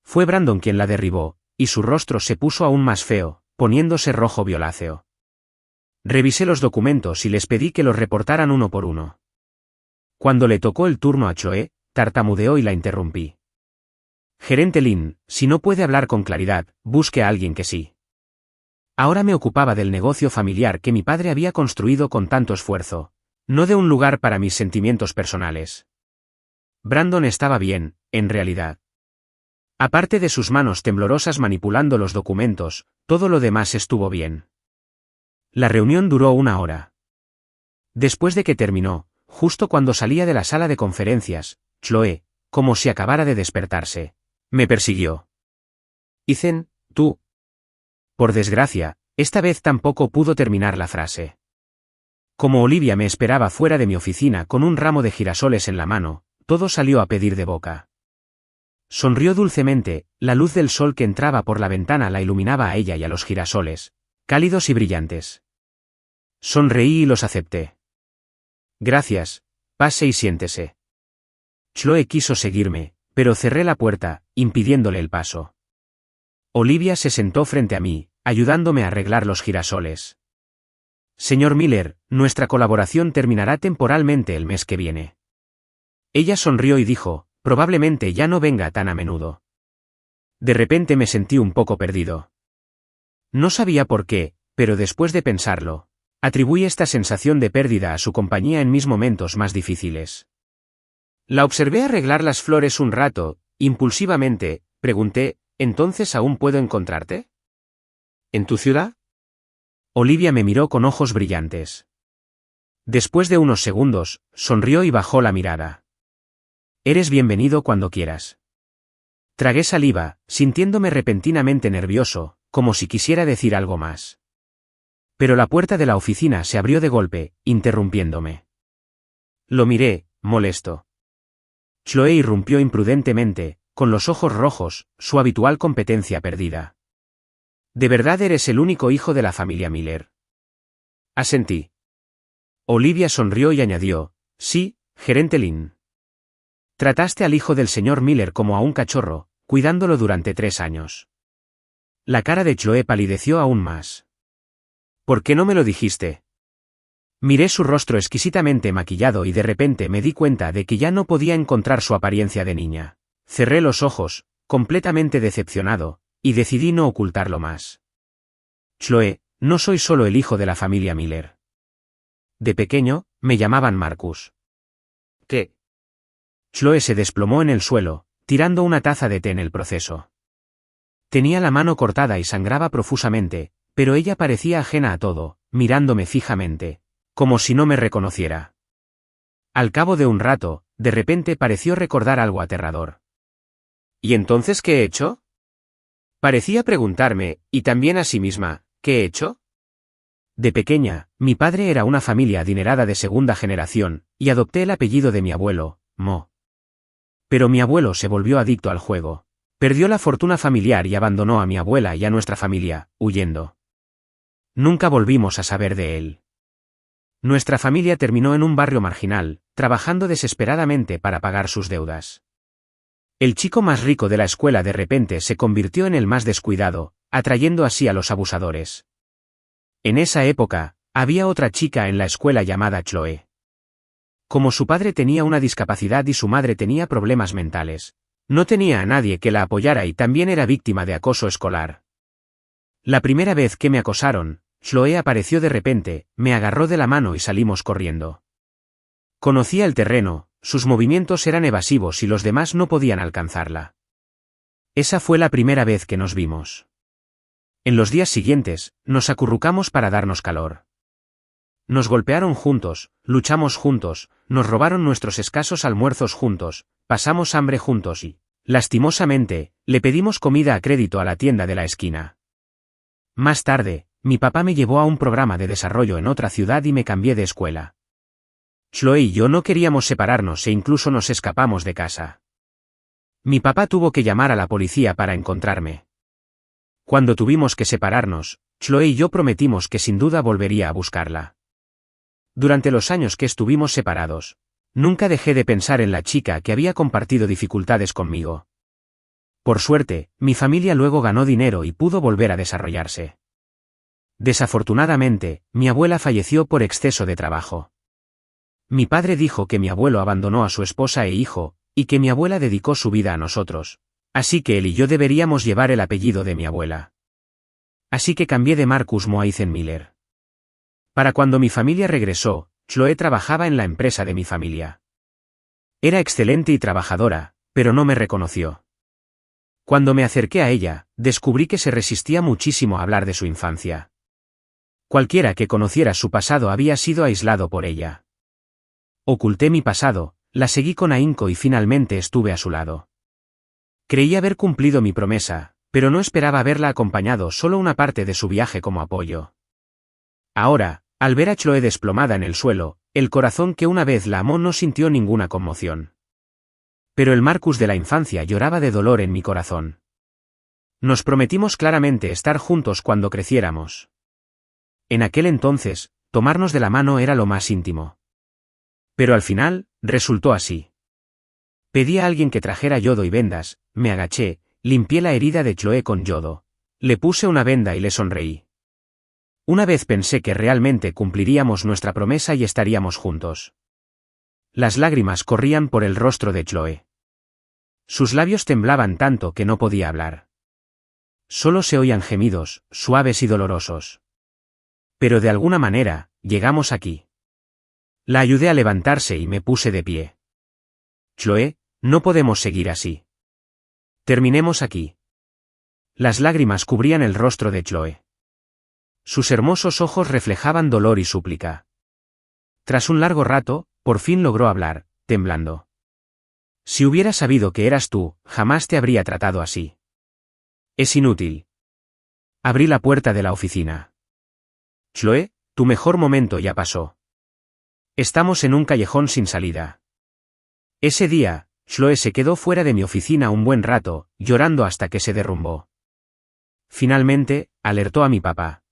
S1: Fue Brandon quien la derribó, y su rostro se puso aún más feo, poniéndose rojo violáceo. Revisé los documentos y les pedí que los reportaran uno por uno. Cuando le tocó el turno a Chloe, tartamudeó y la interrumpí. Gerente Lin, si no puede hablar con claridad, busque a alguien que sí. Ahora me ocupaba del negocio familiar que mi padre había construido con tanto esfuerzo, no de un lugar para mis sentimientos personales. Brandon estaba bien, en realidad. Aparte de sus manos temblorosas manipulando los documentos, todo lo demás estuvo bien. La reunión duró 1 hora. Después de que terminó, justo cuando salía de la sala de conferencias, Chloe, como si acabara de despertarse, me persiguió. Ethan, tú. Por desgracia, esta vez tampoco pudo terminar la frase. Como Olivia me esperaba fuera de mi oficina con un ramo de girasoles en la mano, todo salió a pedir de boca. Sonrió dulcemente, la luz del sol que entraba por la ventana la iluminaba a ella y a los girasoles, cálidos y brillantes. Sonreí y los acepté. Gracias, pase y siéntese. Chloe quiso seguirme, pero cerré la puerta, impidiéndole el paso. Olivia se sentó frente a mí, ayudándome a arreglar los girasoles. Señor Miller, nuestra colaboración terminará temporalmente el mes que viene. Ella sonrió y dijo, probablemente ya no venga tan a menudo. De repente me sentí un poco perdido. No sabía por qué, pero después de pensarlo, atribuí esta sensación de pérdida a su compañía en mis momentos más difíciles. La observé arreglar las flores un rato, impulsivamente, pregunté, ¿entonces aún puedo encontrarte? ¿En tu ciudad? Olivia me miró con ojos brillantes. Después de unos segundos, sonrió y bajó la mirada. Eres bienvenido cuando quieras. Tragué saliva, sintiéndome repentinamente nervioso, como si quisiera decir algo más. Pero la puerta de la oficina se abrió de golpe, interrumpiéndome. Lo miré, molesto. Chloe irrumpió imprudentemente, con los ojos rojos, su habitual competencia perdida. ¿De verdad eres el único hijo de la familia Miller? Asentí. Olivia sonrió y añadió, sí, gerente Lynn. Trataste al hijo del señor Miller como a un cachorro, cuidándolo durante 3 años. La cara de Chloe palideció aún más. ¿Por qué no me lo dijiste? Miré su rostro exquisitamente maquillado y de repente me di cuenta de que ya no podía encontrar su apariencia de niña. Cerré los ojos, completamente decepcionado, y decidí no ocultarlo más. Chloe, no soy solo el hijo de la familia Miller. De pequeño, me llamaban Marcus. ¿Qué? Chloe se desplomó en el suelo, tirando una taza de té en el proceso. Tenía la mano cortada y sangraba profusamente, pero ella parecía ajena a todo, mirándome fijamente, como si no me reconociera. Al cabo de un rato, de repente pareció recordar algo aterrador. ¿Y entonces qué he hecho? Parecía preguntarme, y también a sí misma, ¿qué he hecho? De pequeña, mi padre era una familia adinerada de segunda generación, y adopté el apellido de mi abuelo, Mo. Pero mi abuelo se volvió adicto al juego. Perdió la fortuna familiar y abandonó a mi abuela y a nuestra familia, huyendo. Nunca volvimos a saber de él. Nuestra familia terminó en un barrio marginal, trabajando desesperadamente para pagar sus deudas. El chico más rico de la escuela de repente se convirtió en el más descuidado, atrayendo así a los abusadores. En esa época, había otra chica en la escuela llamada Chloe. Como su padre tenía una discapacidad y su madre tenía problemas mentales, no tenía a nadie que la apoyara y también era víctima de acoso escolar. La primera vez que me acosaron, Chloe apareció de repente, me agarró de la mano y salimos corriendo. Conocía el terreno, sus movimientos eran evasivos y los demás no podían alcanzarla. Esa fue la primera vez que nos vimos. En los días siguientes, nos acurrucamos para darnos calor. Nos golpearon juntos, luchamos juntos, nos robaron nuestros escasos almuerzos juntos, pasamos hambre juntos y, lastimosamente, le pedimos comida a crédito a la tienda de la esquina. Más tarde, mi papá me llevó a un programa de desarrollo en otra ciudad y me cambié de escuela. Chloe y yo no queríamos separarnos e incluso nos escapamos de casa. Mi papá tuvo que llamar a la policía para encontrarme. Cuando tuvimos que separarnos, Chloe y yo prometimos que sin duda volvería a buscarla. Durante los años que estuvimos separados, nunca dejé de pensar en la chica que había compartido dificultades conmigo. Por suerte, mi familia luego ganó dinero y pudo volver a desarrollarse. Desafortunadamente, mi abuela falleció por exceso de trabajo. Mi padre dijo que mi abuelo abandonó a su esposa e hijo, y que mi abuela dedicó su vida a nosotros, así que él y yo deberíamos llevar el apellido de mi abuela. Así que cambié de Marcus Mo a Ethan Miller. Para cuando mi familia regresó, Chloe trabajaba en la empresa de mi familia. Era excelente y trabajadora, pero no me reconoció. Cuando me acerqué a ella, descubrí que se resistía muchísimo a hablar de su infancia. Cualquiera que conociera su pasado había sido aislado por ella. Oculté mi pasado, la seguí con ahínco y finalmente estuve a su lado. Creí haber cumplido mi promesa, pero no esperaba haberla acompañado solo una parte de su viaje como apoyo. Ahora, al ver a Chloe desplomada en el suelo, el corazón que una vez la amó no sintió ninguna conmoción. Pero el Marcus de la infancia lloraba de dolor en mi corazón. Nos prometimos claramente estar juntos cuando creciéramos. en aquel entonces, tomarnos de la mano era lo más íntimo. Pero al final, resultó así. Pedí a alguien que trajera yodo y vendas, me agaché, limpié la herida de Chloé con yodo. Le puse una venda y le sonreí. Una vez pensé que realmente cumpliríamos nuestra promesa y estaríamos juntos. Las lágrimas corrían por el rostro de Chloé. Sus labios temblaban tanto que no podía hablar. Solo se oían gemidos, suaves y dolorosos. Pero de alguna manera, llegamos aquí. La ayudé a levantarse y me puse de pie. Chloé, no podemos seguir así. Terminemos aquí. Las lágrimas cubrían el rostro de Chloé. Sus hermosos ojos reflejaban dolor y súplica. Tras un largo rato, por fin logró hablar, temblando. Si hubiera sabido que eras tú, jamás te habría tratado así. Es inútil. Abrí la puerta de la oficina. Chloé, tu mejor momento ya pasó. Estamos en un callejón sin salida. Ese día, Chloé se quedó fuera de mi oficina un buen rato, llorando hasta que se derrumbó. Finalmente, alertó a mi papá.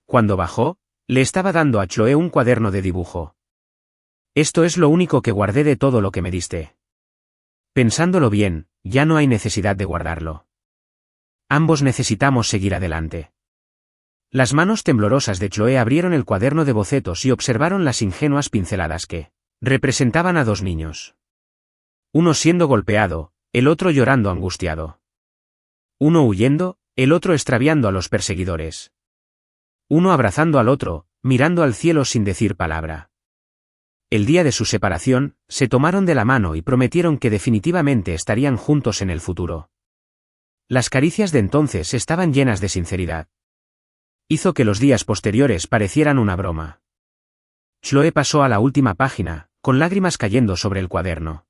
S1: Cuando bajó, le estaba dando a Chloé un cuaderno de dibujo. Esto es lo único que guardé de todo lo que me diste. Pensándolo bien, ya no hay necesidad de guardarlo. Ambos necesitamos seguir adelante. Las manos temblorosas de Chloé abrieron el cuaderno de bocetos y observaron las ingenuas pinceladas que representaban a dos niños. Uno siendo golpeado, el otro llorando angustiado. Uno huyendo, el otro extraviando a los perseguidores. Uno abrazando al otro, mirando al cielo sin decir palabra. El día de su separación, se tomaron de la mano y prometieron que definitivamente estarían juntos en el futuro. Las caricias de entonces estaban llenas de sinceridad. Hizo que los días posteriores parecieran una broma. Chloé pasó a la última página, con lágrimas cayendo sobre el cuaderno.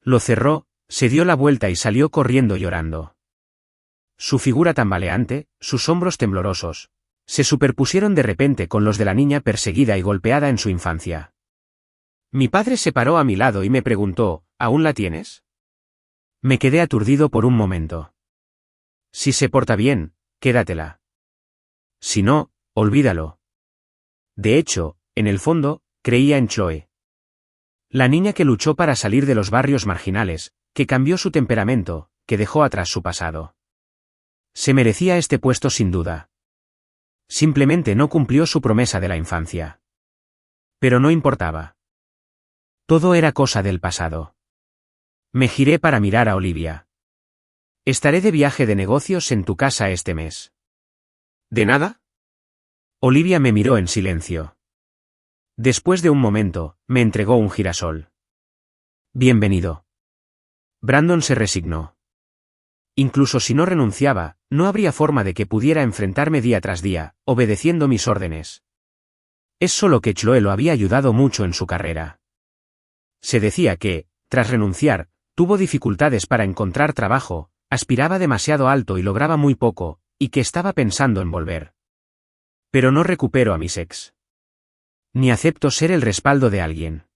S1: Lo cerró, se dio la vuelta y salió corriendo llorando. Su figura tambaleante, sus hombros temblorosos, se superpusieron de repente con los de la niña perseguida y golpeada en su infancia. Mi padre se paró a mi lado y me preguntó, ¿aún la tienes? Me quedé aturdido por un momento. Si se porta bien, quédatela. Si no, olvídalo. De hecho, en el fondo, creía en Chloé. La niña que luchó para salir de los barrios marginales, que cambió su temperamento, que dejó atrás su pasado. Se merecía este puesto sin duda. Simplemente no cumplió su promesa de la infancia. Pero no importaba. Todo era cosa del pasado. Me giré para mirar a Olivia. Estaré de viaje de negocios en tu casa este mes. ¿De nada? Olivia me miró en silencio. Después de un momento, me entregó un girasol. Bienvenido. Brandon se resignó. Incluso si no renunciaba, no habría forma de que pudiera enfrentarme día tras día, obedeciendo mis órdenes. Es solo que Chloé lo había ayudado mucho en su carrera. Se decía que, tras renunciar, tuvo dificultades para encontrar trabajo, aspiraba demasiado alto y lograba muy poco, y que estaba pensando en volver. Pero no recupero a mis ex. Ni acepto ser el respaldo de alguien.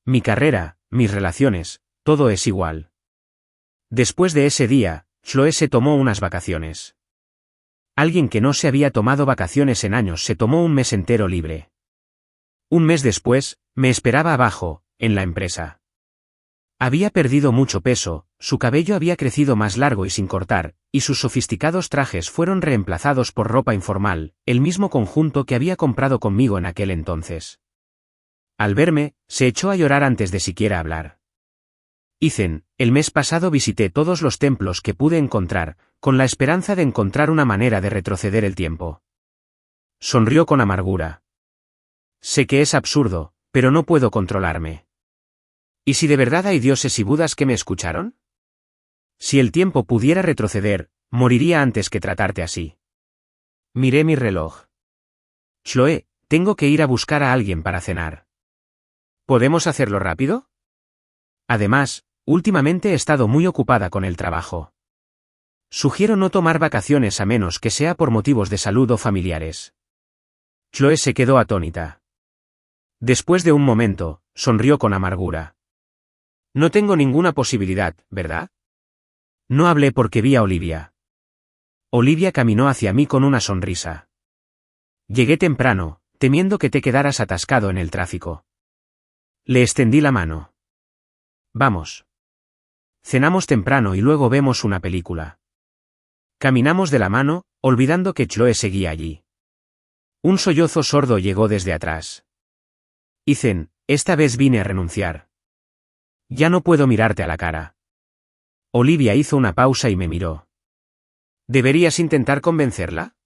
S1: Mi carrera, mis relaciones, todo es igual. Después de ese día, Chloé se tomó unas vacaciones. Alguien que no se había tomado vacaciones en años se tomó un mes entero libre. Un mes después, me esperaba abajo, en la empresa. Había perdido mucho peso, su cabello había crecido más largo y sin cortar, y sus sofisticados trajes fueron reemplazados por ropa informal, el mismo conjunto que había comprado conmigo en aquel entonces. Al verme, se echó a llorar antes de siquiera hablar. Ethan, el mes pasado visité todos los templos que pude encontrar, con la esperanza de encontrar una manera de retroceder el tiempo. Sonrió con amargura. Sé que es absurdo, pero no puedo controlarme. ¿Y si de verdad hay dioses y budas que me escucharon? Si el tiempo pudiera retroceder, moriría antes que tratarte así. Miré mi reloj. Chloé, tengo que ir a buscar a alguien para cenar. ¿Podemos hacerlo rápido? Además, últimamente he estado muy ocupada con el trabajo. Sugiero no tomar vacaciones a menos que sea por motivos de salud o familiares. Chloé se quedó atónita. Después de un momento, sonrió con amargura. No tengo ninguna posibilidad, ¿verdad? No hablé porque vi a Olivia. Olivia caminó hacia mí con una sonrisa. Llegué temprano, temiendo que te quedaras atascado en el tráfico. Le extendí la mano. Vamos. Cenamos temprano y luego vemos una película. Caminamos de la mano, olvidando que Chloe seguía allí. Un sollozo sordo llegó desde atrás. Ethan, esta vez vine a renunciar. Ya no puedo mirarte a la cara. Olivia hizo una pausa y me miró. ¿Deberías intentar convencerla?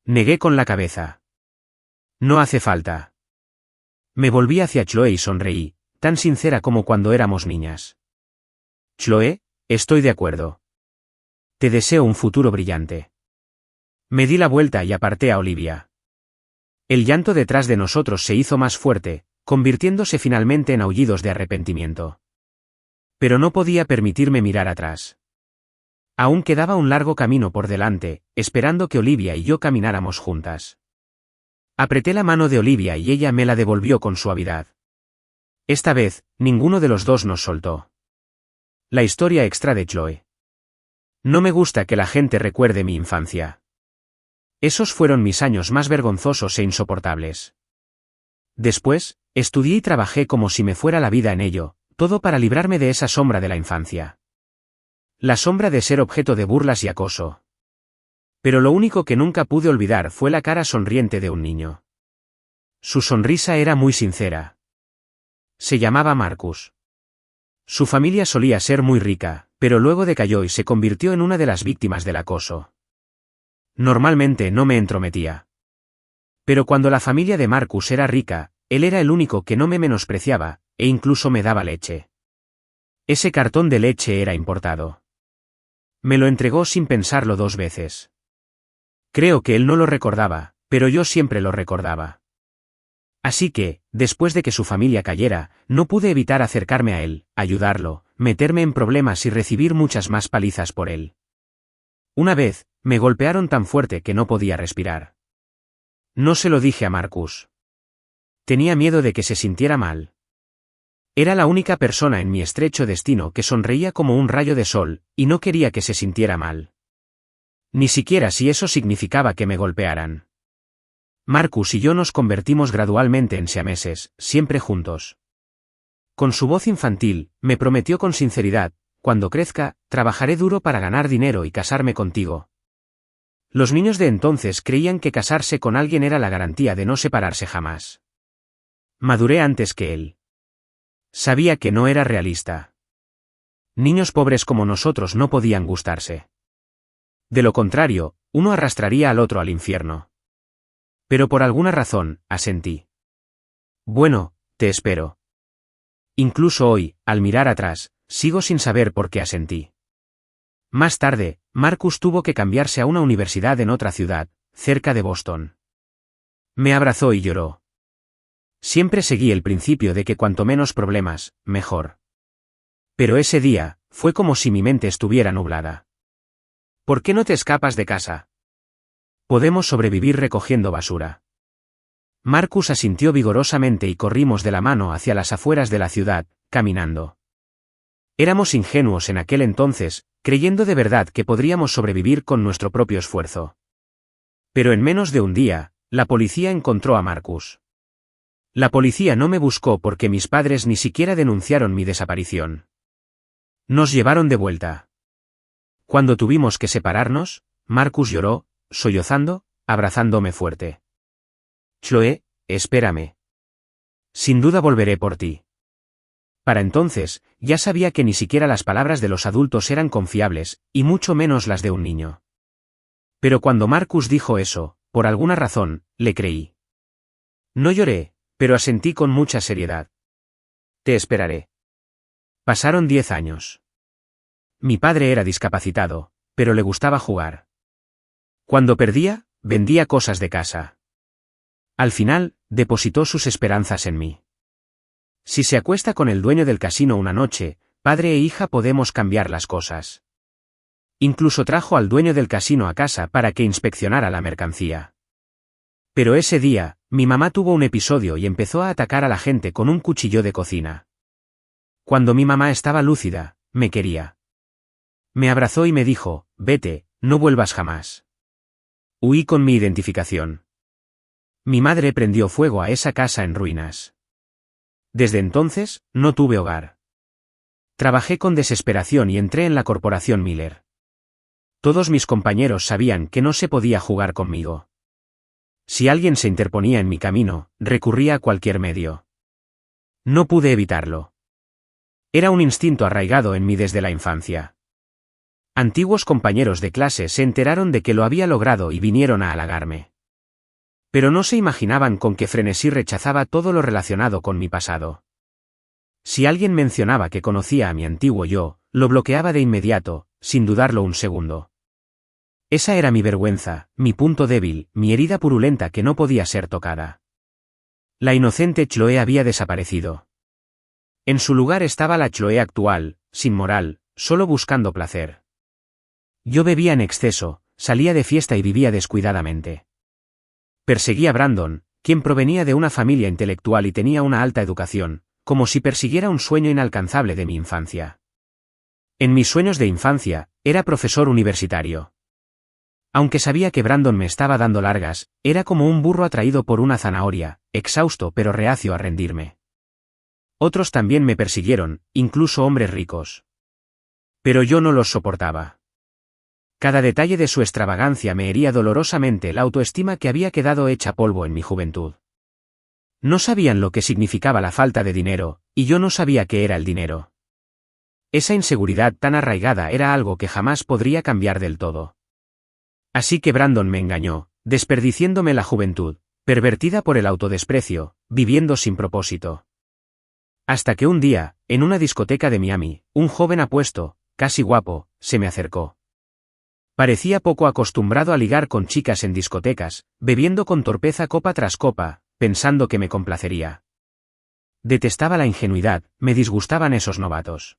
S1: Negué con la cabeza. No hace falta. Me volví hacia Chloe y sonreí, tan sincera como cuando éramos niñas. Chloe, estoy de acuerdo. Te deseo un futuro brillante. Me di la vuelta y aparté a Olivia. El llanto detrás de nosotros se hizo más fuerte, convirtiéndose finalmente en aullidos de arrepentimiento. Pero no podía permitirme mirar atrás. Aún quedaba un largo camino por delante, esperando que Olivia y yo camináramos juntas. Apreté la mano de Olivia y ella me la devolvió con suavidad. Esta vez, ninguno de los dos nos soltó. La historia extra de Chloe. No me gusta que la gente recuerde mi infancia. Esos fueron mis años más vergonzosos e insoportables. Después, estudié y trabajé como si me fuera la vida en ello, todo para librarme de esa sombra de la infancia. La sombra de ser objeto de burlas y acoso. Pero lo único que nunca pude olvidar fue la cara sonriente de un niño. Su sonrisa era muy sincera. Se llamaba Marcus. Su familia solía ser muy rica, pero luego decayó y se convirtió en una de las víctimas del acoso. Normalmente no me entrometía. Pero cuando la familia de Marcus era rica, él era el único que no me menospreciaba, e incluso me daba leche. Ese cartón de leche era importado. Me lo entregó sin pensarlo 2 veces. Creo que él no lo recordaba, pero yo siempre lo recordaba. Así que, después de que su familia cayera, no pude evitar acercarme a él, ayudarlo, meterme en problemas y recibir muchas más palizas por él. Una vez, me golpearon tan fuerte que no podía respirar. No se lo dije a Marcus. Tenía miedo de que se sintiera mal. Era la única persona en mi estrecho destino que sonreía como un rayo de sol, y no quería que se sintiera mal. Ni siquiera si eso significaba que me golpearan. Marcus y yo nos convertimos gradualmente en siameses, siempre juntos. Con su voz infantil, me prometió con sinceridad: cuando crezca, trabajaré duro para ganar dinero y casarme contigo. Los niños de entonces creían que casarse con alguien era la garantía de no separarse jamás. Maduré antes que él. Sabía que no era realista. Niños pobres como nosotros no podían gustarse. De lo contrario, uno arrastraría al otro al infierno. Pero por alguna razón, asentí. Bueno, te espero. Incluso hoy, al mirar atrás, sigo sin saber por qué asentí. Más tarde, Marcus tuvo que cambiarse a una universidad en otra ciudad, cerca de Boston. Me abrazó y lloró. Siempre seguí el principio de que cuanto menos problemas, mejor. Pero ese día, fue como si mi mente estuviera nublada. ¿Por qué no te escapas de casa? Podemos sobrevivir recogiendo basura. Marcus asintió vigorosamente y corrimos de la mano hacia las afueras de la ciudad, caminando. Éramos ingenuos en aquel entonces, creyendo de verdad que podríamos sobrevivir con nuestro propio esfuerzo. Pero en menos de un día, la policía encontró a Marcus. La policía no me buscó porque mis padres ni siquiera denunciaron mi desaparición. Nos llevaron de vuelta. Cuando tuvimos que separarnos, Marcus lloró, sollozando, abrazándome fuerte. Chloe, espérame. Sin duda volveré por ti. Para entonces, ya sabía que ni siquiera las palabras de los adultos eran confiables, y mucho menos las de un niño. Pero cuando Marcus dijo eso, por alguna razón, le creí. No lloré, pero asentí con mucha seriedad. Te esperaré. Pasaron 10 años. Mi padre era discapacitado, pero le gustaba jugar. Cuando perdía, vendía cosas de casa. Al final, depositó sus esperanzas en mí. Si se acuesta con el dueño del casino una noche, padre e hija podemos cambiar las cosas. Incluso trajo al dueño del casino a casa para que inspeccionara la mercancía. Pero ese día, mi mamá tuvo un episodio y empezó a atacar a la gente con un cuchillo de cocina. Cuando mi mamá estaba lúcida, me quería. Me abrazó y me dijo: vete, no vuelvas jamás. Huí con mi identificación. Mi madre prendió fuego a esa casa en ruinas. Desde entonces, no tuve hogar. Trabajé con desesperación y entré en la corporación Miller. Todos mis compañeros sabían que no se podía jugar conmigo. Si alguien se interponía en mi camino, recurría a cualquier medio. No pude evitarlo. Era un instinto arraigado en mí desde la infancia. Antiguos compañeros de clase se enteraron de que lo había logrado y vinieron a halagarme. Pero no se imaginaban con qué frenesí rechazaba todo lo relacionado con mi pasado. Si alguien mencionaba que conocía a mi antiguo yo, lo bloqueaba de inmediato, sin dudarlo un segundo. Esa era mi vergüenza, mi punto débil, mi herida purulenta que no podía ser tocada. La inocente Chloe había desaparecido. En su lugar estaba la Chloe actual, sin moral, solo buscando placer. Yo bebía en exceso, salía de fiesta y vivía descuidadamente. Perseguía a Brandon, quien provenía de una familia intelectual y tenía una alta educación, como si persiguiera un sueño inalcanzable de mi infancia. En mis sueños de infancia, era profesor universitario. Aunque sabía que Brandon me estaba dando largas, era como un burro atraído por una zanahoria, exhausto pero reacio a rendirme. Otros también me persiguieron, incluso hombres ricos. Pero yo no los soportaba. Cada detalle de su extravagancia me hería dolorosamente la autoestima que había quedado hecha polvo en mi juventud. No sabían lo que significaba la falta de dinero, y yo no sabía qué era el dinero. Esa inseguridad tan arraigada era algo que jamás podría cambiar del todo. Así que Brandon me engañó, desperdiciándome la juventud, pervertida por el autodesprecio, viviendo sin propósito. Hasta que un día, en una discoteca de Miami, un joven apuesto, casi guapo, se me acercó. Parecía poco acostumbrado a ligar con chicas en discotecas, bebiendo con torpeza copa tras copa, pensando que me complacería. Detestaba la ingenuidad, me disgustaban esos novatos.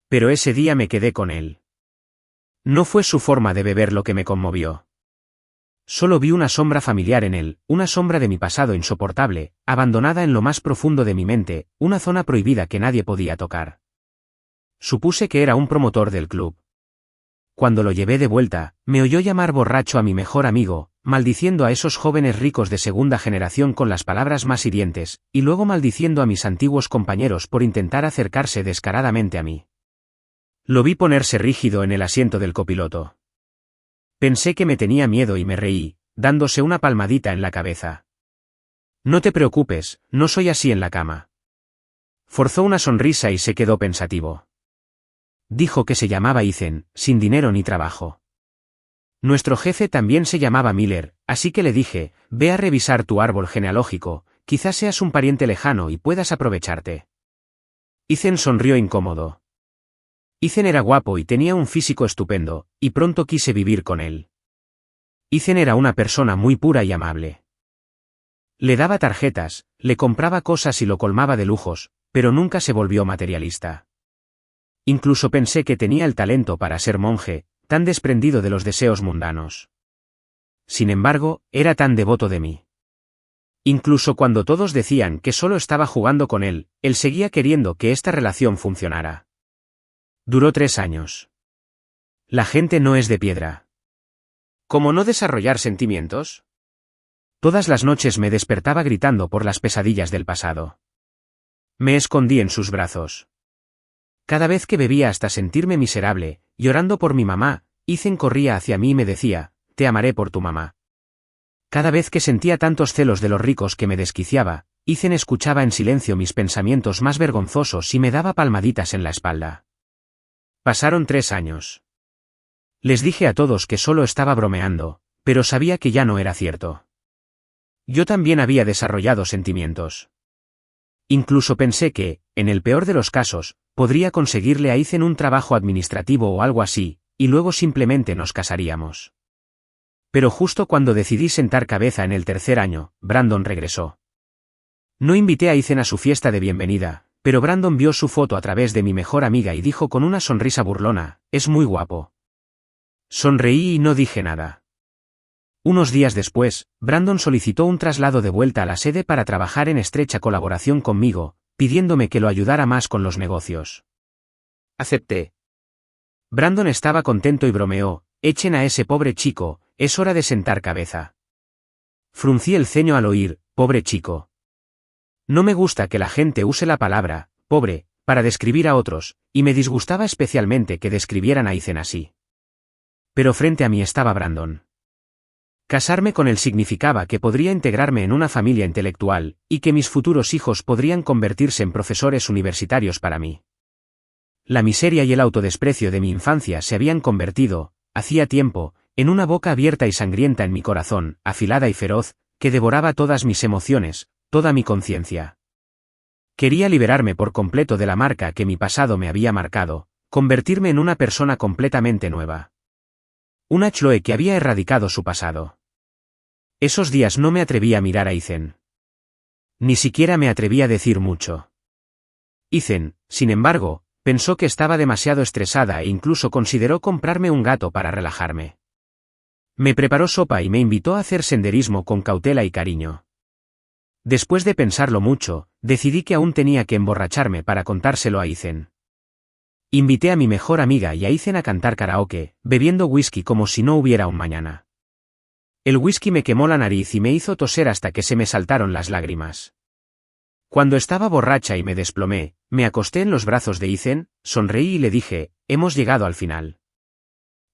S1: Pero ese día me quedé con él. No fue su forma de beber lo que me conmovió. Solo vi una sombra familiar en él, una sombra de mi pasado insoportable, abandonada en lo más profundo de mi mente, una zona prohibida que nadie podía tocar. Supuse que era un promotor del club. Cuando lo llevé de vuelta, me oyó llamar borracho a mi mejor amigo, maldiciendo a esos jóvenes ricos de segunda generación con las palabras más hirientes, y luego maldiciendo a mis antiguos compañeros por intentar acercarse descaradamente a mí. Lo vi ponerse rígido en el asiento del copiloto. Pensé que me tenía miedo y me reí, dándose una palmadita en la cabeza. No te preocupes, no soy así en la cama. Forzó una sonrisa y se quedó pensativo. Dijo que se llamaba Ethan, sin dinero ni trabajo. Nuestro jefe también se llamaba Miller, así que le dije, ve a revisar tu árbol genealógico, quizás seas un pariente lejano y puedas aprovecharte. Ethan sonrió incómodo. Ethan era guapo y tenía un físico estupendo, y pronto quise vivir con él. Ethan era una persona muy pura y amable. Le daba tarjetas, le compraba cosas y lo colmaba de lujos, pero nunca se volvió materialista. Incluso pensé que tenía el talento para ser monje, tan desprendido de los deseos mundanos. Sin embargo, era tan devoto de mí. Incluso cuando todos decían que solo estaba jugando con él, él seguía queriendo que esta relación funcionara. Duró 3 años. La gente no es de piedra. ¿Cómo no desarrollar sentimientos? Todas las noches me despertaba gritando por las pesadillas del pasado. Me escondí en sus brazos. Cada vez que bebía hasta sentirme miserable, llorando por mi mamá, Ethan corría hacia mí y me decía, te amaré por tu mamá. Cada vez que sentía tantos celos de los ricos que me desquiciaba, Ethan escuchaba en silencio mis pensamientos más vergonzosos y me daba palmaditas en la espalda. Pasaron 3 años. Les dije a todos que solo estaba bromeando, pero sabía que ya no era cierto. Yo también había desarrollado sentimientos. Incluso pensé que, en el peor de los casos, podría conseguirle a Ethan un trabajo administrativo o algo así, y luego simplemente nos casaríamos. Pero justo cuando decidí sentar cabeza en el 3er año, Brandon regresó. No invité a Ethan a su fiesta de bienvenida, pero Brandon vio su foto a través de mi mejor amiga y dijo con una sonrisa burlona, es muy guapo. Sonreí y no dije nada. Unos días después, Brandon solicitó un traslado de vuelta a la sede para trabajar en estrecha colaboración conmigo, pidiéndome que lo ayudara más con los negocios. Acepté. Brandon estaba contento y bromeó, echen a ese pobre chico, es hora de sentar cabeza. Fruncí el ceño al oír, pobre chico. No me gusta que la gente use la palabra, pobre, para describir a otros, y me disgustaba especialmente que describieran a Ethan así. Pero frente a mí estaba Brandon. Casarme con él significaba que podría integrarme en una familia intelectual, y que mis futuros hijos podrían convertirse en profesores universitarios para mí. La miseria y el autodesprecio de mi infancia se habían convertido, hacía tiempo, en una boca abierta y sangrienta en mi corazón, afilada y feroz, que devoraba todas mis emociones, toda mi conciencia. Quería liberarme por completo de la marca que mi pasado me había marcado, convertirme en una persona completamente nueva. Una Chloe que había erradicado su pasado. Esos días no me atreví a mirar a Ethan. Ni siquiera me atreví a decir mucho. Ethan, sin embargo, pensó que estaba demasiado estresada e incluso consideró comprarme un gato para relajarme. Me preparó sopa y me invitó a hacer senderismo con cautela y cariño. Después de pensarlo mucho, decidí que aún tenía que emborracharme para contárselo a Ethan. Invité a mi mejor amiga y a Ethan a cantar karaoke, bebiendo whisky como si no hubiera un mañana. El whisky me quemó la nariz y me hizo toser hasta que se me saltaron las lágrimas. Cuando estaba borracha y me desplomé, me acosté en los brazos de Ethan, sonreí y le dije, hemos llegado al final.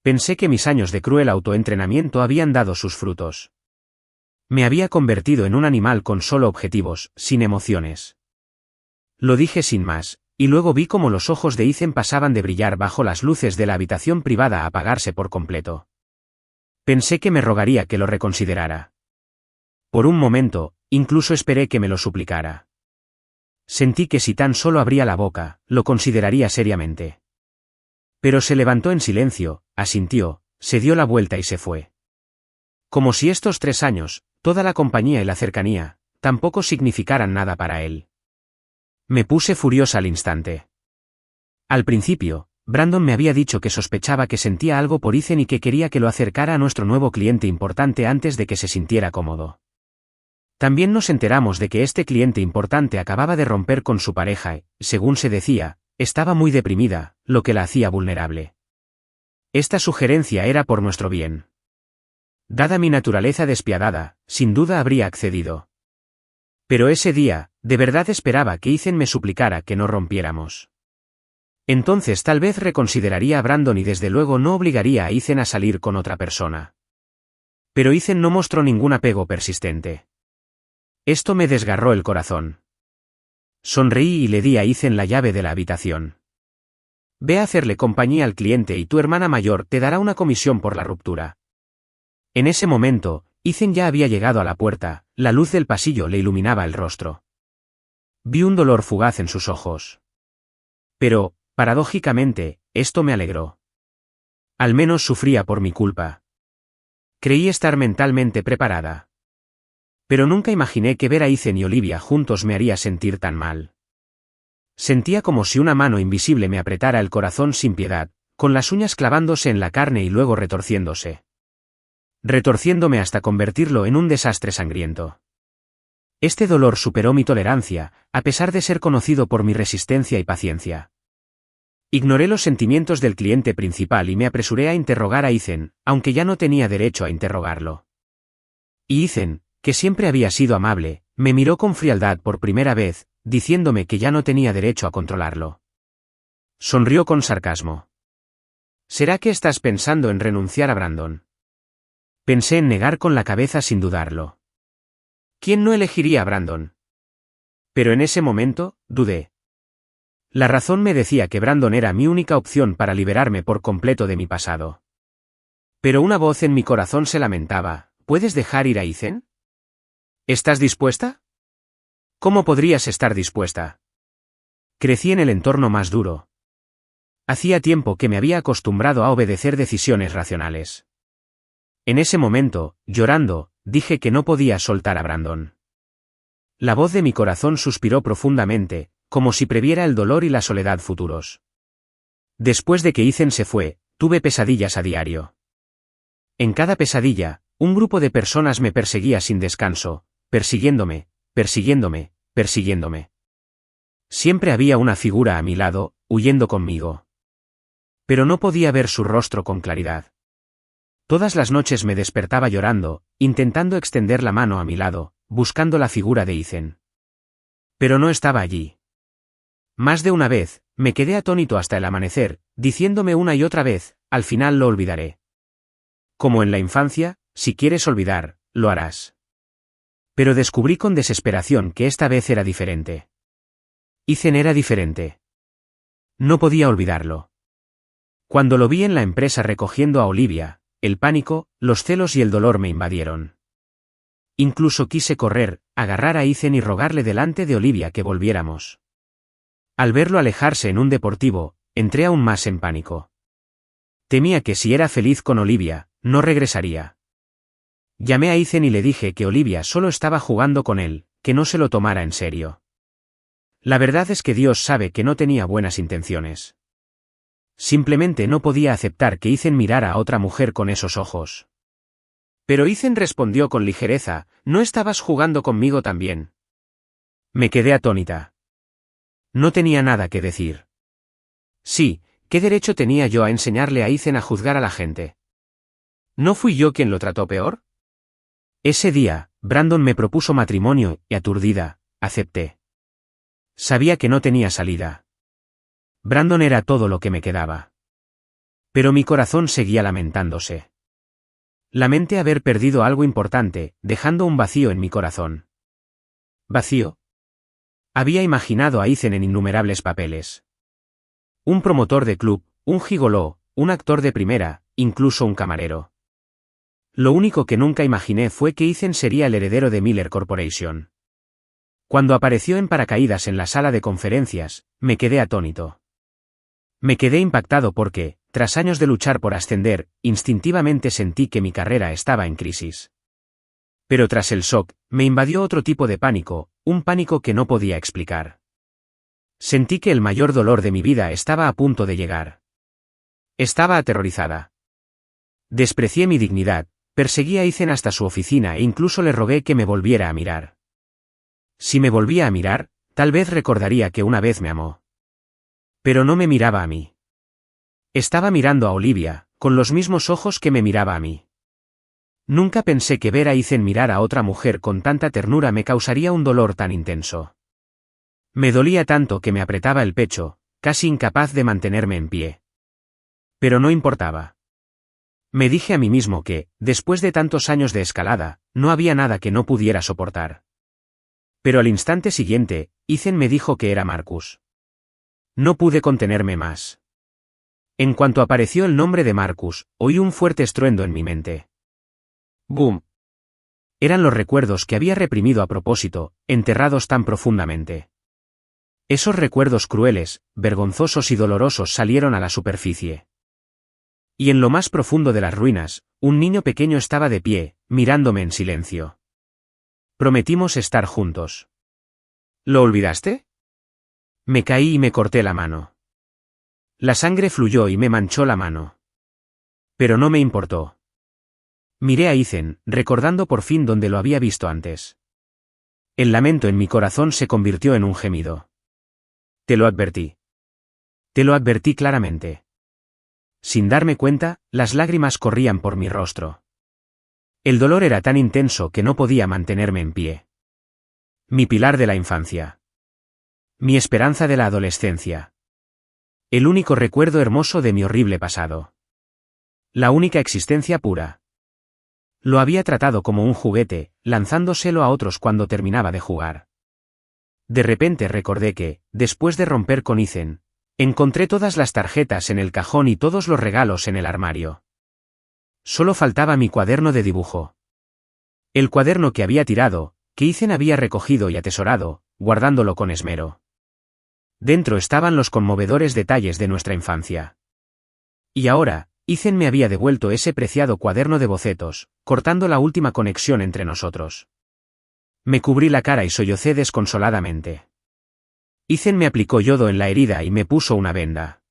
S1: Pensé que mis años de cruel autoentrenamiento habían dado sus frutos. Me había convertido en un animal con solo objetivos, sin emociones. Lo dije sin más, y luego vi cómo los ojos de Ethan pasaban de brillar bajo las luces de la habitación privada a apagarse por completo. Pensé que me rogaría que lo reconsiderara. Por un momento, incluso esperé que me lo suplicara. Sentí que si tan solo abría la boca, lo consideraría seriamente. Pero se levantó en silencio, asintió, se dio la vuelta y se fue. Como si estos 3 años, toda la compañía y la cercanía, tampoco significaran nada para él. Me puse furiosa al instante. Al principio, Brandon me había dicho que sospechaba que sentía algo por Ethan y que quería que lo acercara a nuestro nuevo cliente importante antes de que se sintiera cómodo. También nos enteramos de que este cliente importante acababa de romper con su pareja y, según se decía, estaba muy deprimida, lo que la hacía vulnerable. Esta sugerencia era por nuestro bien. Dada mi naturaleza despiadada, sin duda habría accedido. Pero ese día, de verdad esperaba que Ethan me suplicara que no rompiéramos. Entonces tal vez reconsideraría a Brandon y desde luego no obligaría a Ethan a salir con otra persona. Pero Ethan no mostró ningún apego persistente. Esto me desgarró el corazón. Sonreí y le di a Ethan la llave de la habitación. Ve a hacerle compañía al cliente y tu hermana mayor te dará una comisión por la ruptura. En ese momento, Ethan ya había llegado a la puerta, la luz del pasillo le iluminaba el rostro. Vi un dolor fugaz en sus ojos. Pero, paradójicamente, esto me alegró. Al menos sufría por mi culpa. Creí estar mentalmente preparada. Pero nunca imaginé que ver a Ethan y Olivia juntos me haría sentir tan mal. Sentía como si una mano invisible me apretara el corazón sin piedad, con las uñas clavándose en la carne y luego retorciéndose. Retorciéndome hasta convertirlo en un desastre sangriento. Este dolor superó mi tolerancia, a pesar de ser conocido por mi resistencia y paciencia. Ignoré los sentimientos del cliente principal y me apresuré a interrogar a Ethan, aunque ya no tenía derecho a interrogarlo. Y Ethan, que siempre había sido amable, me miró con frialdad por primera vez, diciéndome que ya no tenía derecho a controlarlo. Sonrió con sarcasmo. ¿Será que estás pensando en renunciar a Brandon? Pensé en negar con la cabeza sin dudarlo. ¿Quién no elegiría a Brandon? Pero en ese momento, dudé. La razón me decía que Brandon era mi única opción para liberarme por completo de mi pasado. Pero una voz en mi corazón se lamentaba, ¿puedes dejar ir a Ethan? ¿Estás dispuesta? ¿Cómo podrías estar dispuesta? Crecí en el entorno más duro. Hacía tiempo que me había acostumbrado a obedecer decisiones racionales. En ese momento, llorando, dije que no podía soltar a Brandon. La voz de mi corazón suspiró profundamente, como si previera el dolor y la soledad futuros. Después de que Ethan se fue, tuve pesadillas a diario. En cada pesadilla, un grupo de personas me perseguía sin descanso, persiguiéndome, persiguiéndome, persiguiéndome. Siempre había una figura a mi lado, huyendo conmigo. Pero no podía ver su rostro con claridad. Todas las noches me despertaba llorando, intentando extender la mano a mi lado, buscando la figura de Ethan. Pero no estaba allí. Más de una vez, me quedé atónito hasta el amanecer, diciéndome una y otra vez, al final lo olvidaré. Como en la infancia, si quieres olvidar, lo harás. Pero descubrí con desesperación que esta vez era diferente. Ethan era diferente. No podía olvidarlo. Cuando lo vi en la empresa recogiendo a Olivia, el pánico, los celos y el dolor me invadieron. Incluso quise correr, agarrar a Ethan y rogarle delante de Olivia que volviéramos. Al verlo alejarse en un deportivo, entré aún más en pánico. Temía que si era feliz con Olivia, no regresaría. Llamé a Ethan y le dije que Olivia solo estaba jugando con él, que no se lo tomara en serio. La verdad es que Dios sabe que no tenía buenas intenciones. Simplemente no podía aceptar que Ethan mirara a otra mujer con esos ojos. Pero Ethan respondió con ligereza, ¿no estabas jugando conmigo también? Me quedé atónita. No tenía nada que decir. Sí, ¿qué derecho tenía yo a enseñarle a Ethan a juzgar a la gente? ¿No fui yo quien lo trató peor? Ese día, Brandon me propuso matrimonio y aturdida, acepté. Sabía que no tenía salida. Brandon era todo lo que me quedaba. Pero mi corazón seguía lamentándose. Lamenté haber perdido algo importante, dejando un vacío en mi corazón. ¿Vacío? Había imaginado a Ethan en innumerables papeles. Un promotor de club, un gigoló, un actor de primera, incluso un camarero. Lo único que nunca imaginé fue que Ethan sería el heredero de Miller Corporation. Cuando apareció en paracaídas en la sala de conferencias, me quedé atónito. Me quedé impactado porque, tras años de luchar por ascender, instintivamente sentí que mi carrera estaba en crisis. Pero tras el shock, me invadió otro tipo de pánico, un pánico que no podía explicar. Sentí que el mayor dolor de mi vida estaba a punto de llegar. Estaba aterrorizada. Desprecié mi dignidad, perseguí a Ethan hasta su oficina e incluso le rogué que me volviera a mirar. Si me volvía a mirar, tal vez recordaría que una vez me amó. Pero no me miraba a mí. Estaba mirando a Olivia, con los mismos ojos que me miraba a mí. Nunca pensé que ver a Ethan mirar a otra mujer con tanta ternura me causaría un dolor tan intenso. Me dolía tanto que me apretaba el pecho, casi incapaz de mantenerme en pie. Pero no importaba. Me dije a mí mismo que, después de tantos años de escalada, no había nada que no pudiera soportar. Pero al instante siguiente, Ethan me dijo que era Marcus. No pude contenerme más. En cuanto apareció el nombre de Marcus, oí un fuerte estruendo en mi mente. ¡Boom! Eran los recuerdos que había reprimido a propósito, enterrados tan profundamente. Esos recuerdos crueles, vergonzosos y dolorosos salieron a la superficie. Y en lo más profundo de las ruinas, un niño pequeño estaba de pie, mirándome en silencio. Prometimos estar juntos. ¿Lo olvidaste? Me caí y me corté la mano. La sangre fluyó y me manchó la mano. Pero no me importó. Miré a Ethan, recordando por fin donde lo había visto antes. El lamento en mi corazón se convirtió en un gemido. Te lo advertí. Te lo advertí claramente. Sin darme cuenta, las lágrimas corrían por mi rostro. El dolor era tan intenso que no podía mantenerme en pie. Mi pilar de la infancia. Mi esperanza de la adolescencia. El único recuerdo hermoso de mi horrible pasado. La única existencia pura. Lo había tratado como un juguete, lanzándoselo a otros cuando terminaba de jugar. De repente recordé que, después de romper con Ethan, encontré todas las tarjetas en el cajón y todos los regalos en el armario. Solo faltaba mi cuaderno de dibujo. El cuaderno que había tirado, que Ethan había recogido y atesorado, guardándolo con esmero. Dentro estaban los conmovedores detalles de nuestra infancia. Y ahora, Ethan me había devuelto ese preciado cuaderno de bocetos, cortando la última conexión entre nosotros. Me cubrí la cara y sollocé desconsoladamente. Ethan me aplicó yodo en la herida y me puso una venda.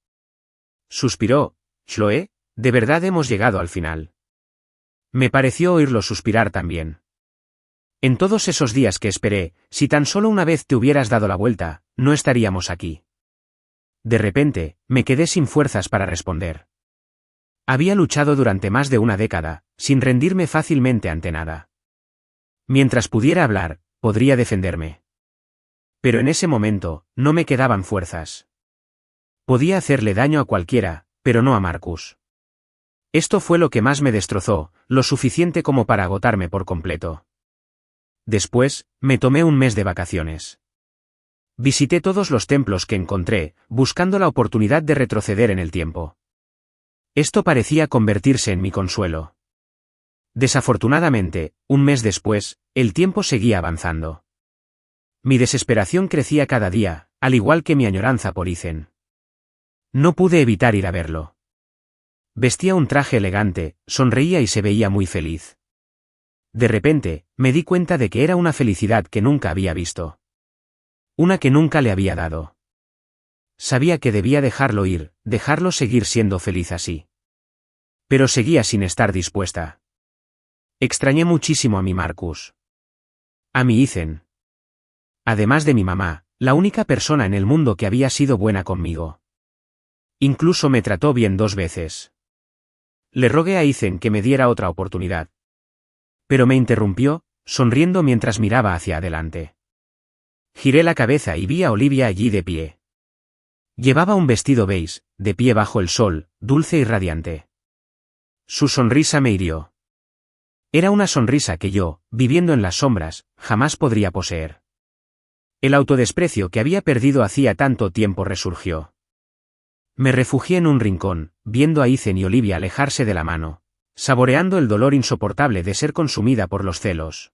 S1: Suspiró, Chloe, de verdad hemos llegado al final. Me pareció oírlo suspirar también. En todos esos días que esperé, si tan solo una vez te hubieras dado la vuelta, no estaríamos aquí. De repente, me quedé sin fuerzas para responder.
S2: Había luchado durante más de una década, sin rendirme fácilmente ante nada. Mientras pudiera hablar, podría defenderme. Pero en ese momento, no me quedaban fuerzas. Podía hacerle daño a cualquiera, pero no a Marcus. Esto fue lo que más me destrozó, lo suficiente como para agotarme por completo. Después, me tomé un mes de vacaciones. Visité todos los templos que encontré, buscando la oportunidad de retroceder en el tiempo. Esto parecía convertirse en mi consuelo. Desafortunadamente, un mes después, el tiempo seguía avanzando. Mi desesperación crecía cada día, al igual que mi añoranza por Ethan. No pude evitar ir a verlo. Vestía un traje elegante, sonreía y se veía muy feliz. De repente, me di cuenta de que era una felicidad que nunca había visto. Una que nunca le había dado. Sabía que debía dejarlo ir, dejarlo seguir siendo feliz así. Pero seguía sin estar dispuesta. Extrañé muchísimo a mi Marcus. A mi Ethan. Además de mi mamá, la única persona en el mundo que había sido buena conmigo. Incluso me trató bien 2 veces. Le rogué a Ethan que me diera otra oportunidad. Pero me interrumpió, sonriendo mientras miraba hacia adelante. Giré la cabeza y vi a Olivia allí de pie. Llevaba un vestido beige, de pie bajo el sol, dulce y radiante. Su sonrisa me hirió. Era una sonrisa que yo, viviendo en las sombras, jamás podría poseer. El autodesprecio que había perdido hacía tanto tiempo resurgió. Me refugié en un rincón, viendo a Ethan y Olivia alejarse de la mano, saboreando el dolor insoportable de ser consumida por los celos.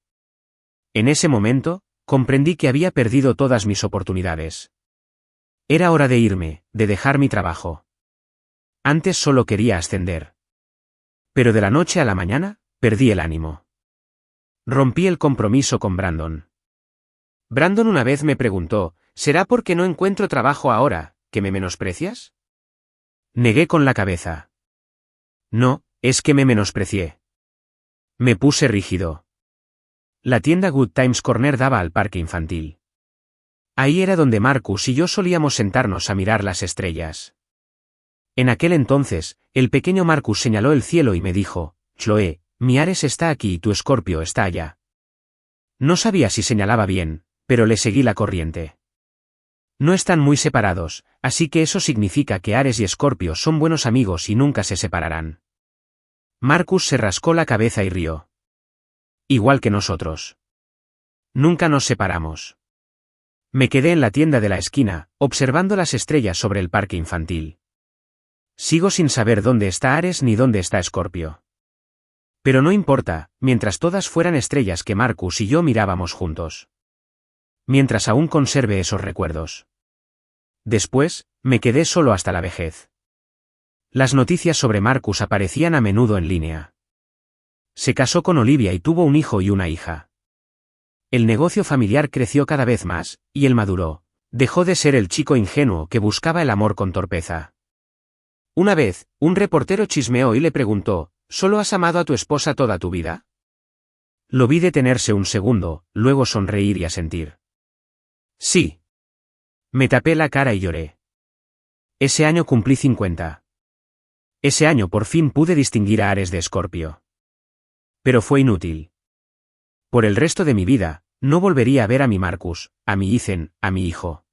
S2: En ese momento, comprendí que había perdido todas mis oportunidades. Era hora de irme, de dejar mi trabajo. Antes solo quería ascender. Pero de la noche a la mañana, perdí el ánimo. Rompí el compromiso con Brandon. Brandon una vez me preguntó, ¿será porque no encuentro trabajo ahora, que me menosprecias? Negué con la cabeza. No, es que me menosprecié. Me puse rígido. La tienda Good Times Corner daba al parque infantil. Ahí era donde Marcus y yo solíamos sentarnos a mirar las estrellas. En aquel entonces, el pequeño Marcus señaló el cielo y me dijo, Chloe, mi Ares está aquí y tu Escorpio está allá. No sabía si señalaba bien, pero le seguí la corriente. No están muy separados, así que eso significa que Ares y Escorpio son buenos amigos y nunca se separarán. Marcus se rascó la cabeza y rió. Igual que nosotros. Nunca nos separamos. Me quedé en la tienda de la esquina, observando las estrellas sobre el parque infantil. Sigo sin saber dónde está Ares ni dónde está Escorpio. Pero no importa, mientras todas fueran estrellas que Marcus y yo mirábamos juntos. Mientras aún conserve esos recuerdos. Después, me quedé solo hasta la vejez. Las noticias sobre Marcus aparecían a menudo en línea. Se casó con Olivia y tuvo un hijo y una hija. El negocio familiar creció cada vez más, y él maduró. Dejó de ser el chico ingenuo que buscaba el amor con torpeza. Una vez, un reportero chismeó y le preguntó, ¿solo has amado a tu esposa toda tu vida? Lo vi detenerse un segundo, luego sonreír y asentir. Sí. Me tapé la cara y lloré. Ese año cumplí 50. Ese año por fin pude distinguir a Ares de Escorpio. Pero fue inútil. Por el resto de mi vida, no volvería a ver a mi Marcus, a mi Ethan, a mi hijo.